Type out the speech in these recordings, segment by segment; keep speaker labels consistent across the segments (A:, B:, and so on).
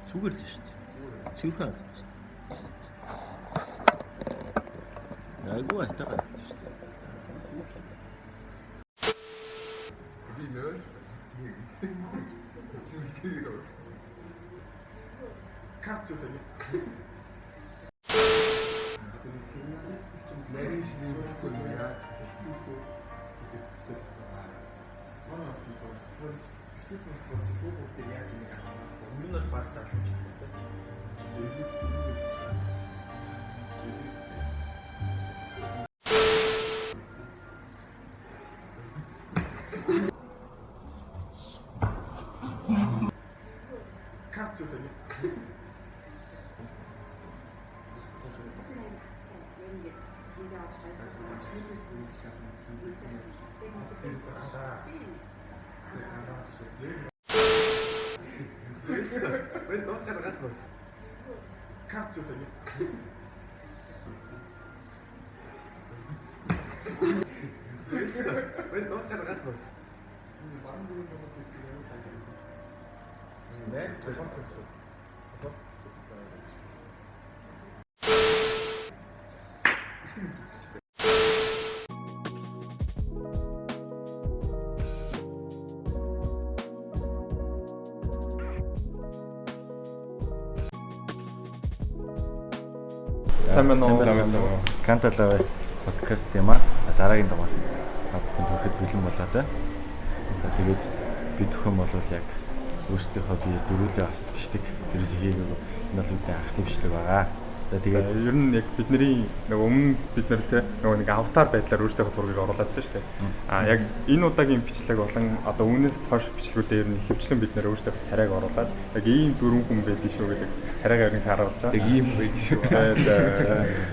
A: Зүгээр л шүү дээ. Цэвэрхэн харагдаж шүү дээ. Айгуу айтаа харагдаж шүү дээ.
B: Би нөөс цэвэрхийг рүү. Карт юу сайн. Нарийн шинэ бүхгүй юу яаж хэлчихвээ. Тэгээд манай хэлчихсэн шууд яаж нэг асуусан. Өмнө нь баг залгууч юм байна. Карт юу сайн. When those kind of rats work. Can't you say it? When those kind of rats work. Then I don't think so. I thought
C: Сайн байна уу? Канталав подкаст юм аа. За дараагийн дугаар та бүхэн төрөхөд бэлэн болоо да. За тэгээд бид бүхэн бол яг өөрсдийнхөө бие дөрүүлээ бас бичдэг хэрэгсээ хийгээгүй. Энэ бол үүдээ анхны бичлэг байгаа. За тэгээд ер нь яг бидний нэг өмнө бид нар те нэг аватар байдлаар өөрсдийнхөө зургийг оруулаадсан шүү дээ. Яг энэ удаагийн бичлэг болон одоо үүнээс хойш бичлэгүүдээр ер нь ихэвчлэн бид нар өөрсдийнхөө царайг оруулаад яг ийм дөрвөн хүн байдаг шүү гэдэг царайгаар нэг харуулж байгаа.
B: яг ийм байдаг шүү.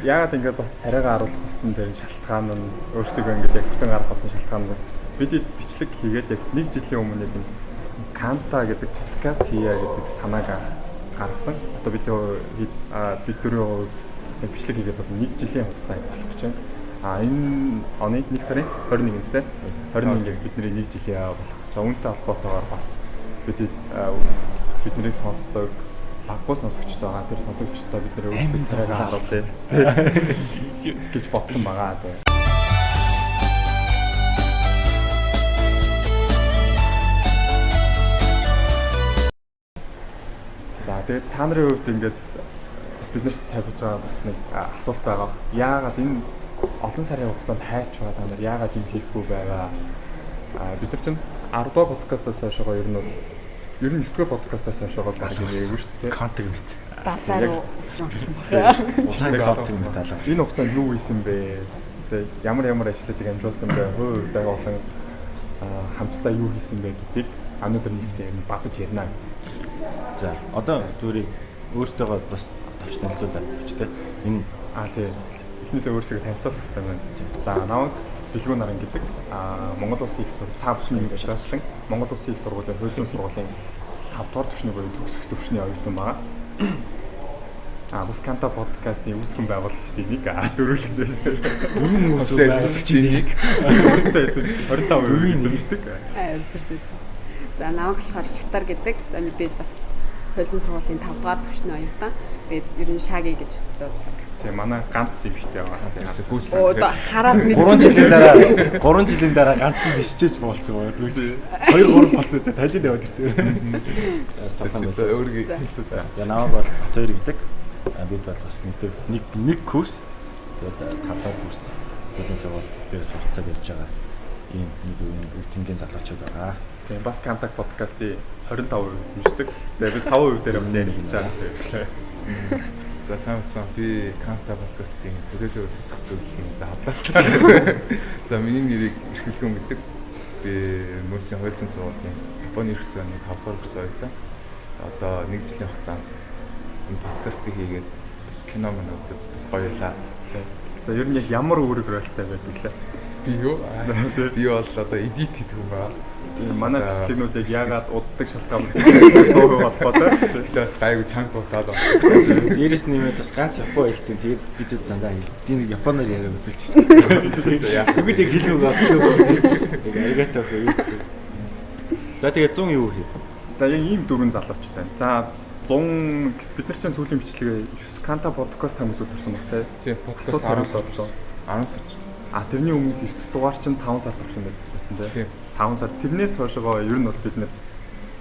C: Яагаад ингэж бас царайгаа харуулах болсон дээр шалтгаан нь өөрсдөө ингэж яг бүтэн гарах болсон шалтгаанаас бид бичлэг хийгээд яг нэг жилийн өмнө яг Канта гэдэг подкаст хийя гэдэг санааг гаргасан. Одоо бид дөрөв бичлэг хийгээд бол 1 жилийн хугацаа болох гэж байна. Энэ оны 1 сарын 21-нд те 21-нд бидний 1 жилийн болох. За үүнтэй холбоотойгоор бас биднийг сонсдог баггүй сонсогчтой байгаа. Тэр сонсогчтой бид нэр өөрсдөө царайгаа харуулъя гэж бодсон байгаа те. За тэгээд та нарын хувьд ингээд бас биднэрт тавьж байгаа бас нэг асуулт байгаа. Яагаад энэ олон сарын хугацаанд хайч байгаа та нар яагаад юм хийхгүй байгаа? Бид нар чинь 10 дугаар подкастаас хойшоо ер нь бол ер нь 9 дугаар подкастаас хойшоо баг хийгээгүй шүү дээ.
A: Контент мэт.
D: Далаа руу өсрөмсөн байна.
A: Контент мэт алга.
C: Энэ хугацаанд юу хийсэн бэ? Тэгээд ямар ажлуудыг амжуулсан бэ? Хөөе болон хамтдаа юу хийсэн бэ гэдгийг өнөөдөр нийтдээ ер нь базаж ярина. За одоо зүгээр өөртөө бас товч танилцуулаад өчтэй энэ эхнээсээ өөрсдөө танилцуулах хэрэгтэй байна. За намайг Бэлгүү Наран гэдэг Монгол Улсын их сургууль та бүхний ажилласан Монгол Улсын их сургуулийн хууль зүйн сургуулийн 5 дугаар төвшний буюу төгсөх төвшний оюутан байгаа. Бас Канта подкастын үүсгэн байгуулагчдын нэг дөрвөлд байсан.
B: Өмнө үзүүлэгчдийн нэг
C: 25% эзэмшдэг.
D: Арьсэрдэг. За намайг болохоор Шатар гэдэг. За мэдээж бас хууль зүйн сургуулийн 5 дугаар төвшний оюутан. Тэгээд ер нь Шаги гэж дууддаг.
C: Тэгээ манай ганц эвхтэй байгаа.
D: Одоо хараад
A: мэдсэн. 3 жилийн дараа ганц нь бишчээж болцсон байна. 2 3 болцоо талид яваад ирсэн.
B: За өөргөө хэлцүү та.
A: За намайг бол Батбаяр гэдэг. Бид бол бас нэг курс. Тэгээд 5 дахь курс. Хуулийн сургууль дээр суралцаад явж байгаа. Ийм нэг үе тэмдгийн залуучууд байгаа.
C: Тэгээ бас Канта подкастын 25% эзэмшдэг. Тэгээ би 5% дээр бас ярилцж байгаа.
B: За сайн би Канта подкастын төлөөлөл зөвлөлийн заавал. За миний нэрийг эрхлэгэн гэдэг. Би Мөсийн хууль зүйн сургуулийн Японы эрх зүйн 5 дугаар курс оюутан. Одоо 1 жилийн хугацаанд энэ подкастыг хийгээд бас кино мөн үзээд бас гоёлаа.
C: За ер нь яг ямар үүрэг ролтой байдаг лээ?
B: Би юу? Би бол одоо эдит хийдэг юм байна.
C: Манай бичлэгнүүд яг яагаад уддаг шалтгаанаас 100% холбоотой.
B: Тэгтээ бас гайгүй чанга дутаад байна.
A: Дээрээс нэмээд бас ганц Япон хэлтэй. Тэгээд бид дандаа хэлдэг Японоор яриаг үзүүлчих.
B: За яа.
A: Бүгд яг хэлэв гасгүй. Тэгээд аригатаа хөө. За тэгээд 100 юу хий?
C: За яг ийм дөрвөн залууч байна. За 100 бид нар чинь сүүлийн бичлэгээ 9 Канта подкаст хамгийн сүүлд орсон баг тий.
B: Тийм подкаст 10 сард орсон. 10 сард орсон.
C: Тэрний өмнөх 9 дугаар чинь 5 сард орсон байсан тий. 5 сар. Тэрнээс хойшоо ер нь бол бид нэр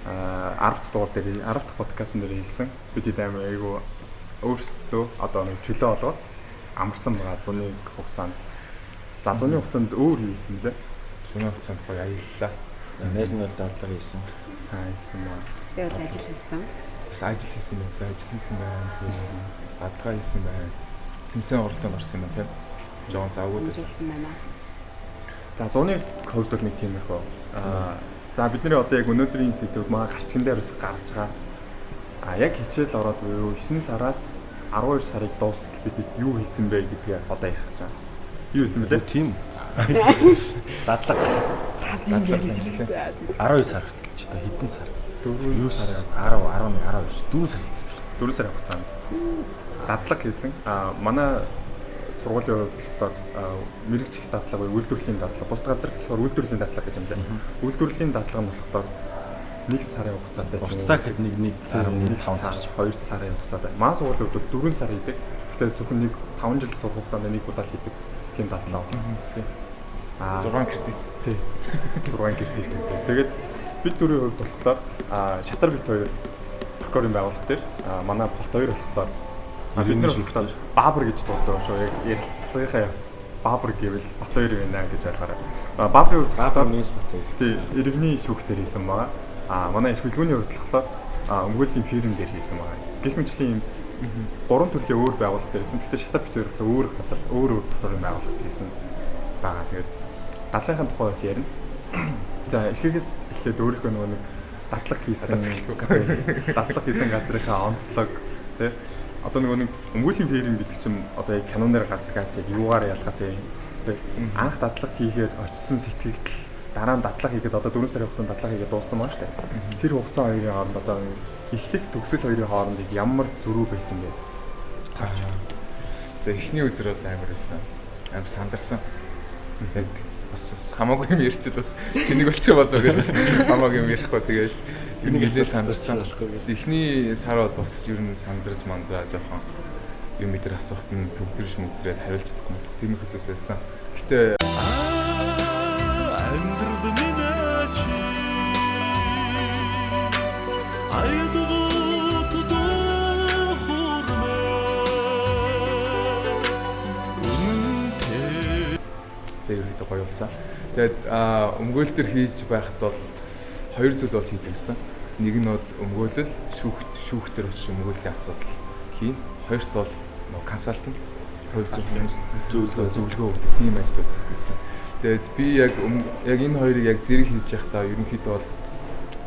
C: 10 дахь дугаар дээр 10 дахь подкастн дээр хэлсэн. Бид амар айгу өөрсдөө одоо нэг чөлөө олгоод амарсан байгаа зуны хугацаанд. За зуны хугацаанд өөр юу хийсэн бэ?
B: Зуны хугацаанд гоё аяллаа.
A: National дадлага хийсэн.
C: Сайн хийсэн маа.
D: Би бол ажил хийсэн.
B: Бас ажил хийсэн байна. Ажил хийсэн байна. Дадлага хийсэн байна. Тэмцээн оролдоонд орсон юм байна. Жон завгууд
D: хийсэн байна.
C: За зуны хувьд бол нэг тиймэрхүү. За бидний одоо яг өнөөдрийн сэдвүүд маа гарчган дээр бас гарч байгаа. Яг хичээл ороод буюу 9 сараас 12 сарыг дуустал бид юу хийсэн бэ гэдгээ одоо ярих гэж байгаа. Юу хийсэн бэлээ?
A: Тийм. Дадлага.
D: Дадлага хийсэн шүү дээ.
A: 12 сар хөтөлж та хэдэн сар?
C: 4 сар,
A: 10, 11, 12, 4 сар хийсэн.
C: 4 сар хугацаанд дадлага хийсэн. Манай сургуулийн хувьд мэрэгжих дадлага буюу үйлдвэрлэлийн дадлага, бус газар болохоор үйлдвэрлэлийн дадлага гэдэг юм даа. Үйлдвэрлэлийн дадлага нь болохоор 1 сарын хугацаатай.
A: Бусдаа гэхэд 1.5 сар,
C: 2 сарын хугацаатай. Маа сургуулийн хувьд 4 сар хийдэг. Гэхдээ зөвхөн 5 жил сурах хугацаанд нэг удаа хийдэг тийм дадлага. Тийм.
B: 6 кредит.
C: Тий. 6 кредит. Тэгээд бид дөрвийн хувьд болохоор шатар бит 2 прокурорын байгууллага дээр манай болт 2 болохоор бид нар болохоор Баабар гэж дууддаг шүү. Яг ярилцлагынхаа явц Баабар гэвэл бат 2 байна гэж ойлгохоор. Баабарын хувьд
A: Баабар Минс бат 2.
C: Тий, иргэний шүүхтэр хийсэн байгаа. Манай их хөдөлгөөний хувьд болохоор өмгөөллийн фирм дээр хийсэн байгаа. Гэх мэтлийн 3 төрлийн өөр байгууллага дээр хийсэн. Гэхдээ шатар бит 2 гэсэн өөр газар, өөр прокурорын байгууллага хийсэн байгаа. Тэгээд дадлагын тухай бас ярина. За эхлээс эхлээд өөрийнхөө нэг дадлаг хийсэн газрынхаа онцлог тий одоо нэг өмгөөлийн фирм гэдэг чинь одоо яг канонаар гадагаас яг юугаар ялгаатай анх дадлаг хийгээд очисон сэтгэгдэл дараа нь дадлаг хийгээд одоо 4 сарын хугацаанд дадлаг хийгээд дууссан маа штэ. Тэр хугацаа хоёрын хооронд одоо эхлэх төгсөл хоёрын хооронд ямар зөрүү байсан бэ?
B: За эхний өдөр бол амар байсан. Амар сандарсан. Яг бас хамаагүй юм ярьчихвал бас тэнийг болчих болоо гэсэн хамаагүй юм ярихгүй тэгэл ер нь нэлээд сандарсан. Эхний сар бол бас ер нь сандарч мандаа жоохон юм дээр асуухт нь төгдрөж мөдрээд хариулцдаггүй тийм их хэцүүс байсан. Гэтэ амьдрал минь чи тэгээд гоё болсон. Тэгээд өмгөөлтөр хийж байхад бол 2 зүйл бол хийдэгсэн. Нэг нь бол өмгөөлөл, шүүхтэр очиж өмгөөллийн асуудал хийн. Хоёрт бол консалтинг, хууль зөвлөгөө өгдөг тийм ажлууд хийсэн. Тэгээд би яг энэ хоёрыг яг зэрэг хийж байхдаа ерөнхийдөө бол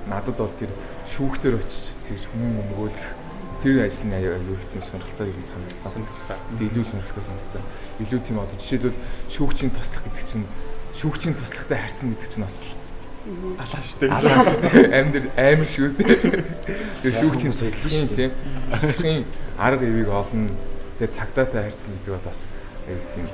B: надад бол тэр шүүхтэр очиж тэгж хүмүүн өмгөөлөх тэр ажил нь аюу хэвтэн сонирхолтой юм санагдсан. Илүү сонирхолтой санагдсан. Илүү тийм одоо жишээлбэл шүүгчийн туслах гэдэг чинь шүүгчийн туслагтай харьцсан гэдэг чинь бас алаа шүү дээ. Амар шүү дээ. Тэр шүүгчийн туслахын тийм туслахын арга ивийг олно. Тэгээ цагдаатай харьцсан гэдэг бол бас аюу тийм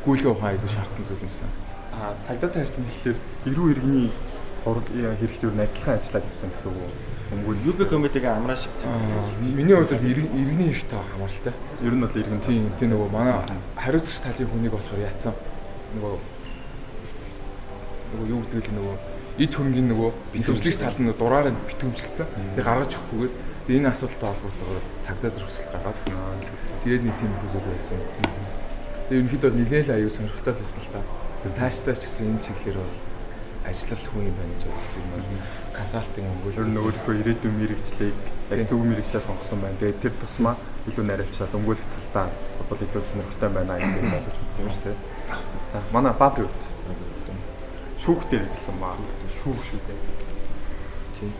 B: гүйлгээ ухаан аюу шаардсан зүйл юм санагдсан.
C: Цагдаатай харьцсан гэхэлэр эрүү иргэний хэрэгтэй адилхан ажиллаад явсан гэсэн үг.
A: Өмгөөл UB комедигийн амраа шиг тийм.
B: Миний хувьд бол иргэний хэрэгтэй хамааралтай.
C: Ер нь бол иргэн
B: тийм нөгөө манай хариуцлагч талын хүнийг болохоор яатсан. Нөгөө юу гэдэг л нөгөө эд хөрөнгөний нөгөө битүүмжлэгч тал нь дураараа битүүмжлэлсэн. Тэгээ гаргаж өгөхгүйгээр энэ асуудалтай холбоотойгоор цагдаа дээр хүсэл гаргаад тэгээд нэг тийм зүйл байсан. Тэгээ ерөнхийдөө нэлээд л аюу сонирхолтой байсан л та. Цаашдаа ч гэсэн энэ чиглэлээр бол ажиллах хүн юм байна гэж бодсон юм. Консалтинг өмгөөлөл
C: нь өөрийнхөө ирээдүйн мэрэгчлийг яг зөв мэрэгчлээ сонгосон байна. Тэгээд тэр тусмаа илүү наривчлаад өмгөөлөх талтаа бол илүү сонирхолтой байна гэж ойлгож үзсэн юм шүү дээ. За манай Баабри хувьд шүүхтэр ажилласан маа. Шүүх шүү дээ.
A: Тийм.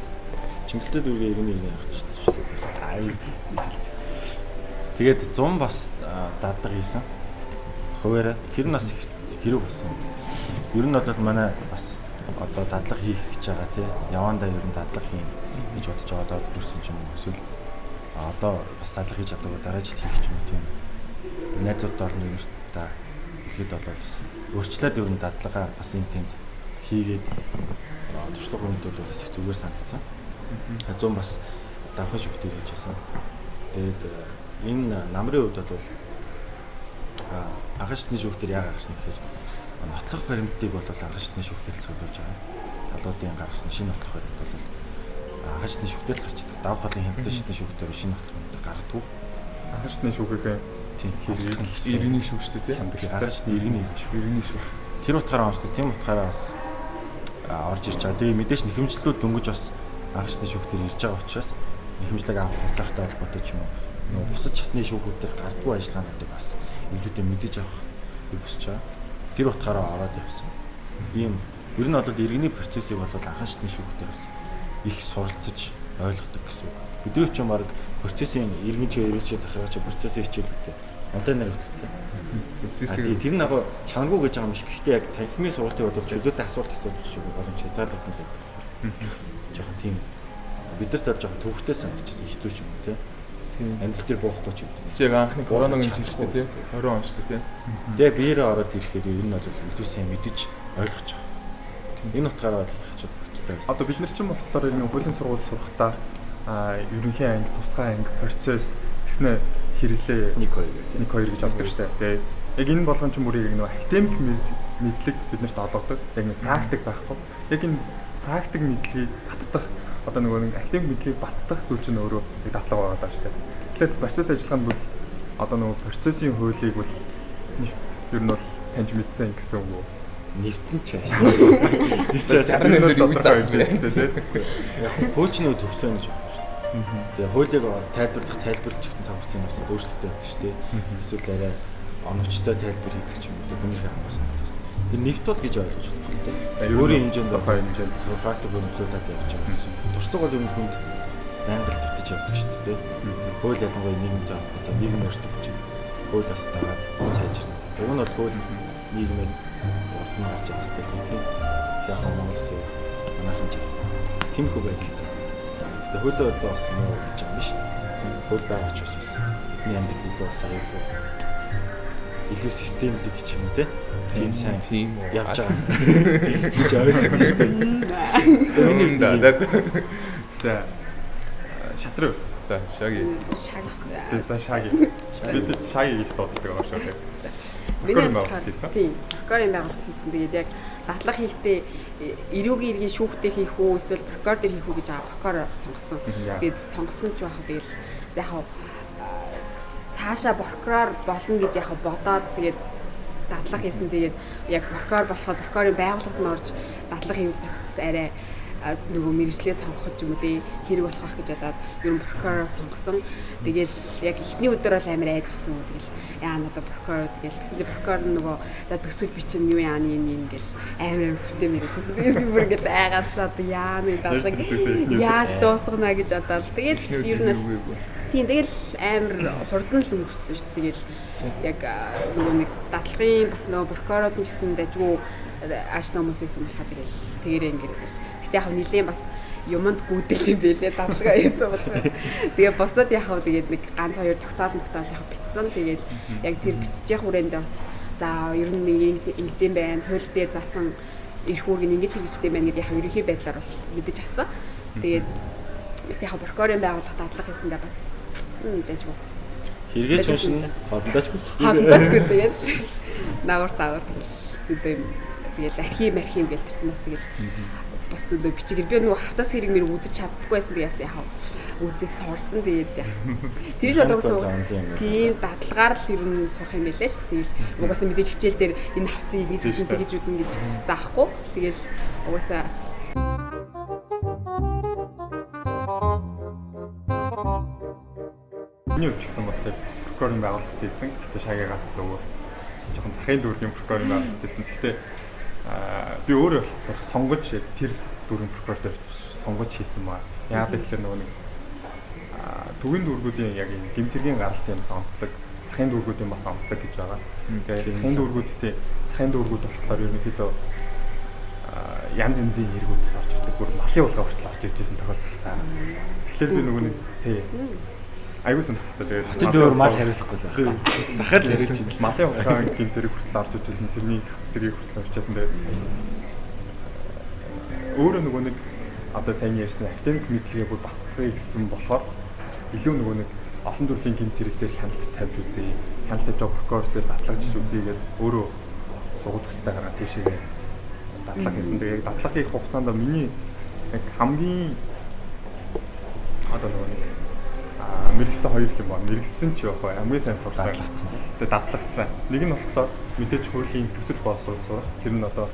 A: Чингэлтэй дүүргийн иргэний юм яах шүү дээ. Тэгээд 100 бас дадлага хийсэн. Хуваараа тэр нь бас хэрэг болсон. Ер нь бол манай бас одоо дадлага хийх гэж байгаа тий. Явандаа ер нь дадлага хийн гэж бодож байгаа даад хүрсэн ч юм уу эсвэл одоо бас дадлага хийж чаддаг дараа жил хийх ч юм уу тийм. Найзуудтай олон юм шүү дээ. Ихэд бол бас өөрчлөлт ер нь дадлага бас энэ тэнд хийгээд туршлага хүмүүд бол бас их зүгээр санагдсан. 100 бас давхар шүүхтэй хийж байсан. Тэгээд энэ намрын хувьд бол агашны шүүхтэр яг гаргасан гэхээр нотлох баримтыг бол агашны шүүхтэр л цуглуулж байгаа. Талуудын гаргасан шинэ нотлох баримт бол агашны шүүхтэр л гарчдаг. Давх голын хяналтын шийдний шүүхтэр шинэ нотлох баримт гаргадаг.
C: Агашны шүүхээ
A: тийм
B: иргэний шүүх шүү дээ.
A: Агашны иргэний шүүх. Тэр утгаараа онцлог. Тийм утгаараа бас орж ирж байгаа. Тэгээ мэдээж нэхэмжлэлүүд дөнгөж бас агашны шүүхтэр ирж байгаа учраас нэхэмжлэг авах хугацаатай холбоотой ч юм уу. Нөгөө бусад чатны шүүхүүдээр гардгүй ажиллагаануудыг бас илүүтэй мэдэж авах хүсэж байгаа. Тэр утгаараа ороод явсан. Ийм ер нь бол иргэний процессыг бол агашны шүүхтэр бас их суралцаж ойлгодог гэсэн үг. Бидний ч юм баг процессын иргэн чи ерөөч захиргаач процессын хичээлүүдтэй онтой нэр өвцсөн. Тэр нь яг чанаргүй гэж байгаа юм шиг. Гэхдээ яг танхимын сургалтын бодвол чөлөөтэй асуулт асууж боломж хязгаарлалт нь байдаг. Жохон тийм бидэрт бол жохон төвхтэй санагдчихсан хэцүү ч юм уу те. Амьд дээр боохгүй ч юм.
B: Чи яг анхны коронавигийн жил шүү дээ тий. 20 он шүү дээ тий.
A: Тэгээ биеэрээ ороод ирэхээр ер нь бол илүү сайн мэдэж ойлгож байгаа. Энэ утгаараа бол хачаад болтой байсан.
C: Одоо бид нар ч юм болохоор энэ хуулийн сургууль сурахдаа ерөнхий анги, тусгай анги, процесс гэснээр хэрэглээ 1 2 гэж авдаг штэ. Тэгээ яг энэ болгон ч мөрийг нэг академик мэдлэг биднэрт олгодог. Яг нэг практик байхгүй. Яг энэ практик мэдлэгийг баттах одоо нэг академик мэдлэгийг баттах зүйл чинь өөрөө нэг дадлага байгаа даа штэ. Тэгэхээр процесс ажиллагаанд бол одоо нэг процессын хуулийг бол ер нь бол таньж мэдсэн гэсэн үг үү?
A: Нэвтэн чааш.
B: Тэр 60 нэр юу зааж байна.
A: Яг хуучны төгс байна гэж байна. Тэгээ хуулийг тайлбарлах гэсэн цаг хугацааны нөхцөл өөрчлөлттэй байдаг шүү дээ. Эсвэл арай оновчтой тайлбар хийдэг ч юм уу. Хүмүүний хамгаалсан талаас. Тэр нэвтүүл гэж ойлгож байна. Өөрийн хэмжээнд байгаа хэмжээнд фактор хөндлөлөд явж байгаа. Туршлага бол юм хүнд англ дутаж явдаг шүү дээ. Хууль ялангуяа нийгэмтэй холбоотой нийгэм өөрчлөлт чинь хууль бас дагаад сайжирна. Уг нь бол хууль нийгмээр урд нь гарч байгаа хэрэгтэй тийм. Яг Монголс манайхан ч тиймэрхүү байдалтай. Тэгээ хуулиуд бас муу гэж байгаа юм биш. Хууль байгаа ч бас бидний амьдрал илүү бас аюулгүй. Илүү системлэг гэж юм те. Тийм сайн явж байгаа. Гэж ойлгох юм байна. За шатруу.
B: За шаги.
C: За шаги. Бид шаги гэж дууддаг байгаа шүү.
D: Миний тийм прокурорын байгуулалт хийсэн. Тэгээд яг дадлага хийхдээ эрүүгийн иргэн шүүхтэр хийх үү эсвэл прокурор дээр хийх үү гэж байгаа прокурор сонгосон. Тэгээд сонгосон ч байх тэгэл за яг цаашаа прокурор болно гэж яг бодоод тэгээд дадлага хийсэн. Тэгээд яг прокурор болоход прокурорын байгууллагад нь орж дадлага хийх бас арай нөгөө мэрэгчлээ сонгох юм уу те хэрэг болох байх гэж бодоод ер нь прокурор сонгосон. Тэгэл яг эхний өдөр бол амар айжсэн. Тэгэл яа надад прокурор тэгэл гэсэн чи прокурор нөгөө за төсөл бичин юу яаны юм гэл амар сүртэй мэрэгсэн. Тэгээд би бүр ингээл айгаалцаад яа нэг дадлаг яаж дуусгана гэж бодоод тэгэл ер нь тийм тэгэл амар хурдан л өнгөрсөн шүү дээ. Тэгэл яг нөгөө нэг дадлагын бас нөгөө прокурорууд нь гэсэн дажгүй ааш номос байсан болохоор тэгэл тэгэрээ ингээд яг нэлийн бас юмд гүйдэл юм бэлээ дадлага юм болохоор тэгээ босоод яг тэгээд нэг ганц хоёр тогтоол яг бичсэн. Тэгээд яг тэр биччих хүрээндээ бас за ер нь ингэдэм байна. Хууль дээр заасан эрх үүргийг ингэж хэрэгждэг байна гэдэг яг ерөнхий байдлаар бол мэдэж авсан. Тэгээд бас яг прокурорын байгууллага дадлага хийсэндээ бас мэдээжгүй
A: хэрэгэж уншин хоолндоочгүй
D: тэгээд наагур цаагаар тэгэл зүдээ тэгэл архив гээл тэр чинь бас тэгэл бас өдөө бичигээр би нөгөө хавтас хэрэг мэр үдэж чаддаггүй байсан би яасан яхав үдэж суурсан тэгээд яг тэр ч одоогсон тийм дадлагаар л ер нь сурах юм байлаа шүү. Тэгэл угаасаа мэдээж хичээл дээр энэ хавцыг ингэж үдэн гэж заахгүй тэгэл угаасаа
C: миний хувьд ч гэсэн бас прокурорын байгууллагт хэлсэн. Гэхдээ шагигаас өөр жоохон захын дүүргийн прокурорын байгууллагт хэлсэн. Гэхдээ би өөрөө сонгож тэр дүүргийн прокурор дээр сонгож хийсэн маа. Яагаад гэвэл нөгөө нэг төвийн дүүргүүдийн яг энэ гэмтэргийн гаралтын бас онцлог, захын дүүргүүдийн бас онцлог гэж байгаа. Тэгээд захын дүүргүүд болохоор ерөнхийдөө янз янзын хэрэгүүдээс орж ирдэг. Бүр малын улгаа хүртэл орж ирж байсан тохиолдол та. Тэгэхээр би нөгөө нэг тий аюул сонирхолтой. Тэгээд
A: хотын дөр мал хариулахгүй л байна. Захаар л яриулж байна.
C: Малын улгаан гэмтэрийг хүртэл орж ирж байсан. Тэрний зэргийг хүртэл орж ирсэн. Тэгээд өөрөө нөгөө нэг одоо сайн ярьсан академик мэдлэгээ бүр баттгахыг гэсэн болохоор илүү нөгөө нэг олон төрлийн гэмт хэрэг дээр хяналт тавьж үзье. Хяналт тавьж байгаа прокурор дээр датлагч үзье гэдэг өөрөө сургууль төсөлтэй гаргаад тийшээ дадлага хийсэн. Тэгээ яг дадлага хийх хугацаанд миний яг хамгийн одоо нөгөө нэг мэрэгсэн хоёр юм байна. Мэрэгсэн ч явах бай. Хамгийн сайн сурсан. Тэгээ дадлагдсан. Нэг нь болохоор мэдээж хуулийн төсөл боловсруулах сурах. Тэр нь одоо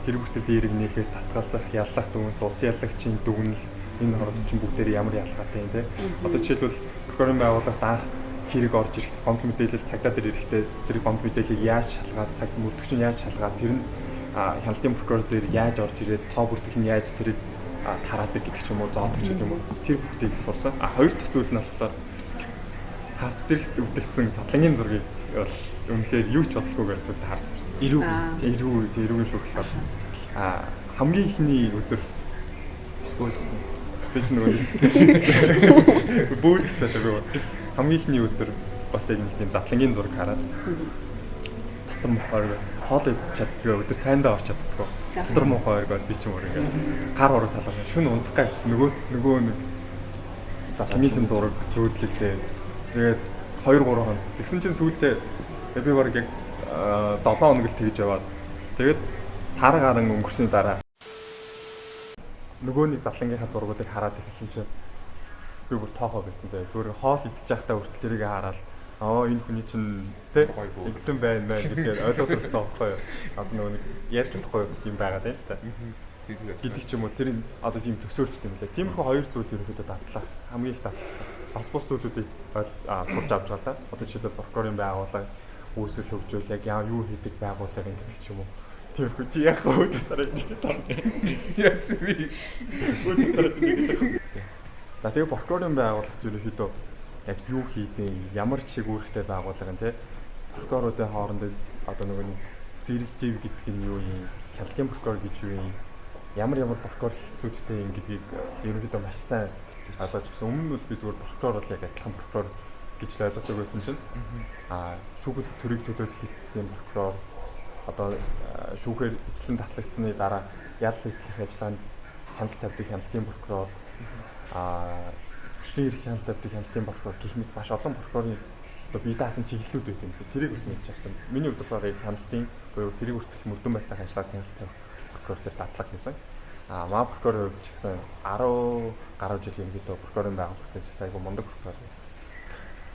C: хэрэг бүртгэлтэй эрэг нээхээс татгалзах, яллах дүгнэлт, улсын яллагчийн дүгнэлт энэ хооронд чинь бүгдээр ямар ялгаатай юм те. Одоо жишээлбэл прокурорын байгууллагад анх хэрэг орж ирэх гомдол мэдээлэл цагдаа дээр ирэхдээ тэр гомдол мэдээллийг яаж шалгаад, цаг мөрдөгч нь яаж шалгаад, тэр нь хяналтын прокурор дээр яаж орж ирээд, тоо бүртгэл нь яаж тэрийг тараадаг гэдэг ч юм уу, зоодог ч юм уу. Тэр бүгдийг сурсан. Хоёр дахь зүйл нь болохоор хавц зэрэгт өвдөгцсөн задлангийн зургийг бол үнэхээр юу ч бодлогүйгээр эсвэл харж сурсан. Эрүүгийн шүүхлээр хамгийн ихний өдөр бөөлсөн. Би ч нөгөө бөөлж таашаагүй. Хамгийн ихний өдөр бас яг нэг тийм задлангийн зураг хараад дотор мохоор хоол идэж чаддгаа өдөр цайндаа орч чаддгаа. Дотор мохоор гээд би ч юм уу ингээд гар ороо салгана. Шүн унтах гайц нөгөө нэг задлангийн чинь зураг зөөдлөлээ. Тэгээд 2-3 хоног. Тэгсэн чинь сүүлдээ би баг яг 7 хоног л тэгж яваад тэгээд сар гарan өнгөрсөний дараа нөгөө нэг задлангийнхаа зургуудыг хараад эхэлсэн чинь би бүр тоохоо бэлдсэн заяа. Зүгээр хоол идчих байхдаа хүртэл тэрийг хараад энэ хүний чинь тэ игсэн байна гэдгээр ойлгоод ирсэн байхгүй юу. Одоо нөгөө нэг ярьж болохгүй юм байгаад байна л та. Гэдэг ч юм уу тэр одоо тийм төсөөлч юм лээ. Тиймэрхүү хоёр зүйл ерөөдөө дадлаа. Хамгийн их дадлсан. Бас бус зүйлүүдийг сурч авч байгаа да. Одоо жишээлбэл прокурорын байгууллага үүсэл хөгжүүл яг юу хийдэг байгууллага гэдэг ч юм уу. Тэрхүү чи яг өөдөөсөө нэг тав. Яасан би. Өөдөөсөө нэг тав. Тэгээ прокурорын байгууллага ерөөхдөө яг юу хийдэг, ямар жишээ үүрэгтэй байгууллага нь те прокуроруудын хооронд одоо нөгөө зэрэгдэв гэдэг нь юу юм, хяналтын прокурор гэж юу юм, ямар прокурор хэлцүүдтэй юм гэдгийг ерөөхдөө маш сайн ойлгож авсан. Өмнө нь би зүгээр прокурор бол яг адилхан прокурор гэж л ойлгодог байсан чинь шүүхэд төрийг төлөөлөх хэлтсэн прокурор одоо шүүхээр эцэслэн таслагдсны дараа ял хэвлэх ажиллагаанд хяналт тавьдаг хяналтын прокурор зөвшөөрлийн эрх хяналт тавьдаг хяналтын прокурор гэх мэт маш олон прокурорын одоо бие даасан чиглэлүүд байт юм лээ. Тэрийг бас мэдж авсан. Миний хувьд болохоор хяналтын буюу хэрэг хүртэл мөрдөн байцаах ажиллагаанд хяналт тавих прокурор дээр дадлага хийсэн. Маа прокурор хувьд ч гэсэн 10 гаруй жил ерөнхийдөө прокурорын байгууллагад ажилласан айгу мундаг прокурор байсан.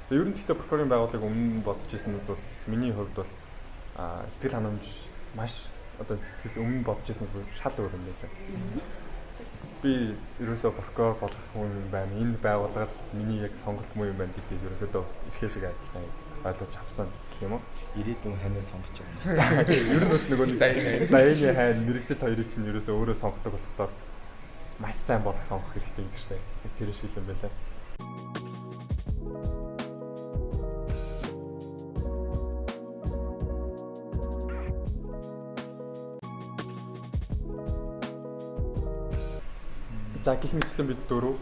C: Тэгээ ер нь гэхдээ прокурорын байгууллагыг өмнө бодож ирсэн зүйл миний хувьд бол сэтгэл ханамж маш одоо сэтгэл өмнө бодож ирсэнээс шал өөр юм байлаа. Би ерөөсөө прокурор болох хүн юм байна. Энэ байгууллага миний яг сонголт муу юм байна гэдгийг ерөөдөө бас эрхээ шиг адилхан ойлгож авсан гэх юм уу?
A: Ирээдүйн ханаа сонгож байгаа.
C: Ер нь бол нөгөө заяаны хайн мэрэгжил хоёрыг чинь ерөөсөө өөрөө сонгодог болохоор маш сайн бодох сонгох хэрэгтэй гэдэг чинь тэр шиг юм байлаа. За гэх мэтлэн бид дөрөв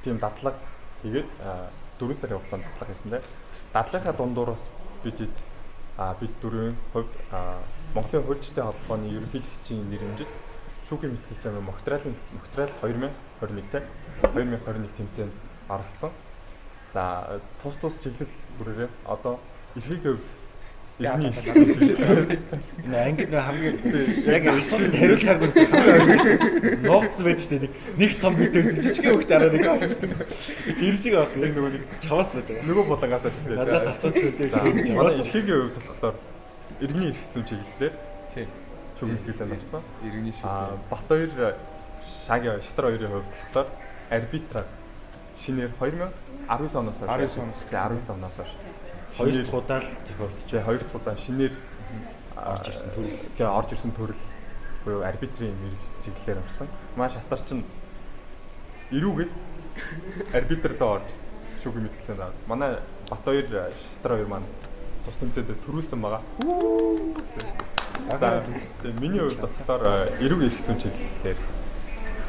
C: тийм дадлага хийгээд 4 сарын хугацаанд дадлага хийсэн дээ. Дадлагынхаа дундуур бас бид дөрвийн хувьд Монголын хуульчтай холбооны ерөнхийлөгчийн нэрэмжит шүүхийн мэтгэл замын Мохтрал 2021-тэй 2021 тэмцээнд оролцсон. За тус чиглэл бүрээрээ одоо эрхийн хувьд энэ ангид хамгийн яг асуултанд хариулахаар нуугдсан байдаг шүү дээ. Нэг том мэдээ жижиг хөвгт араа нэг авчихсан. Тэр шиг авах яг нөгөө нэг чаваас сууж байгаа. Нөгөө булангаасаа тэгээд надаас асууж өгдөө. Манай эрхийн хувьд болохоор иргэний эрх зүйн чиглэлээр тийм шүүх мэтгэлээр навцсан. Иргэний шүүх. Бат 2 шагийн шатар 2-ын хувьд болохоор арбитра шинээр 2019 оноос хойш хоёр дахь удаа л зохиогдчихэ. Хоёр дахь удаа шинээр орж ирсэн төрөл буюу арбитрийн чиглэлээр орсон. Маш шатар чинь эрүүгээс арбитр руу орж шүүхийн мэтгэлцээнд аваад. Манай Бат 2 шатар 2 маань тус тэмцээнд төрүүлсэн байгаа. За миний хувьд болохоор эрүүг эрх зүйн чиглэлээр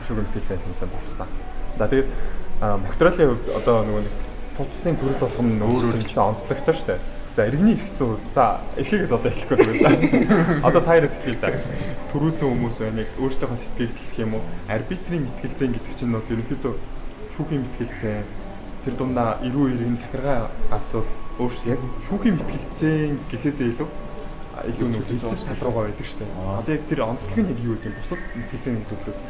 C: шүүхийн мэтгэлцээнд тэмцээнд орсон. За тэгээд Мохтралын хувьд одоо нөгөө нэг тус тусын төрөл болгоно өөр гэсэн онцлогтой шүү дээ. За иргэний эрх зүйн. За эрхээс одоо эхлэхгүй байна. Одоо таяраас эхлэе да. Төрүүлсэн хүмүүс байна. Өөрсдийнхөө сэтгэлд хэлэх юм уу? Арбитрийн мэтгэлцээ гэдэг чинь бол ерөнхийдөө шүүхийн мэтгэлцээ. Тэр дундаа эрүү иргэн захиргаа асуул өөрсдөө яг шүүхийн мэтгэлцээ гэхээсээ илүү нэг хэлцэж тал руугаа байдаг шүү дээ. Одоо яг тэр онцлог нь юу гэдэг бусад мэтгэлцээний төлөвлөлт.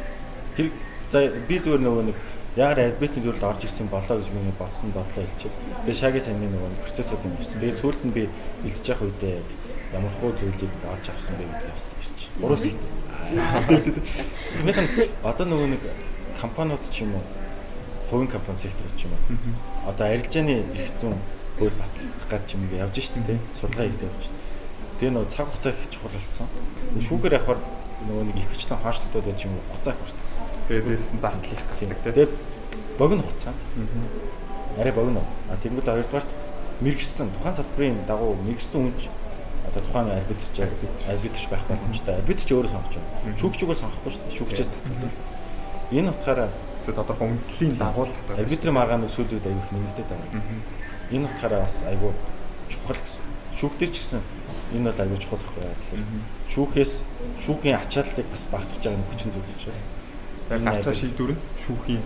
A: Тэр за би зүгээр нөгөө нэг яагаад арбитрийн төрөлд орж ирсэн болоо гэж миний бодсон бодлоо хэлчихэ. Тэгээ шагийн саний нөгөө процессыг юм ярьчих. Тэгээ сүүлд нь би илж явах үедээ ямар хуу зүйлийг олж авсан бэ гэдгийг бас ярьчих. Гурван сэт. Мэдэн одоо нөгөө нэг компаниуд ч юм уу хувийн компани сектор ч юм уу. Одоо арилжааны эрх зүйн хууль батлах гэж юм явж штэ тий. Судалгаа хийдэг явж. Тэгээ нөгөө цаг хугацаа их чухал болсон. Шүүгээр явахаар нөгөө нэг их хүчлэн хаашлтууд байж юм хугацаа их байна.
C: Тэгээ дээрээс нь зардал их
A: тийм. Тэгээд богино хугацаанд. Арай богино. Тэнгүүд хоёрдугаарт мэрэгсэн тухайн салбарын дагуу мэрэгсэн үнж одоо тухайн арбитрч байх боломжтой. Арбитрч өөрөө сонгож байна. Шүүгчийг бол сонгохгүй шүү дээ. Шүүгчээс татгалзал. Энэ утгаараа
C: тодорхой үндслийн дагуу
A: арбитрийн маргааны сүүлүүд аяг их нэмэгдээд байна. Энэ утгаараа бас айгүй чухал гэсэн. Шүүгтэй ч гэсэн энэ бол аягүй чухал байхгүй. Тэгэхээр шүүхийн ачааллыг бас багасгаж байгаа нэг хүчин зүйл учраас.
C: Яг ачаал шийдвэр нь шүүхийн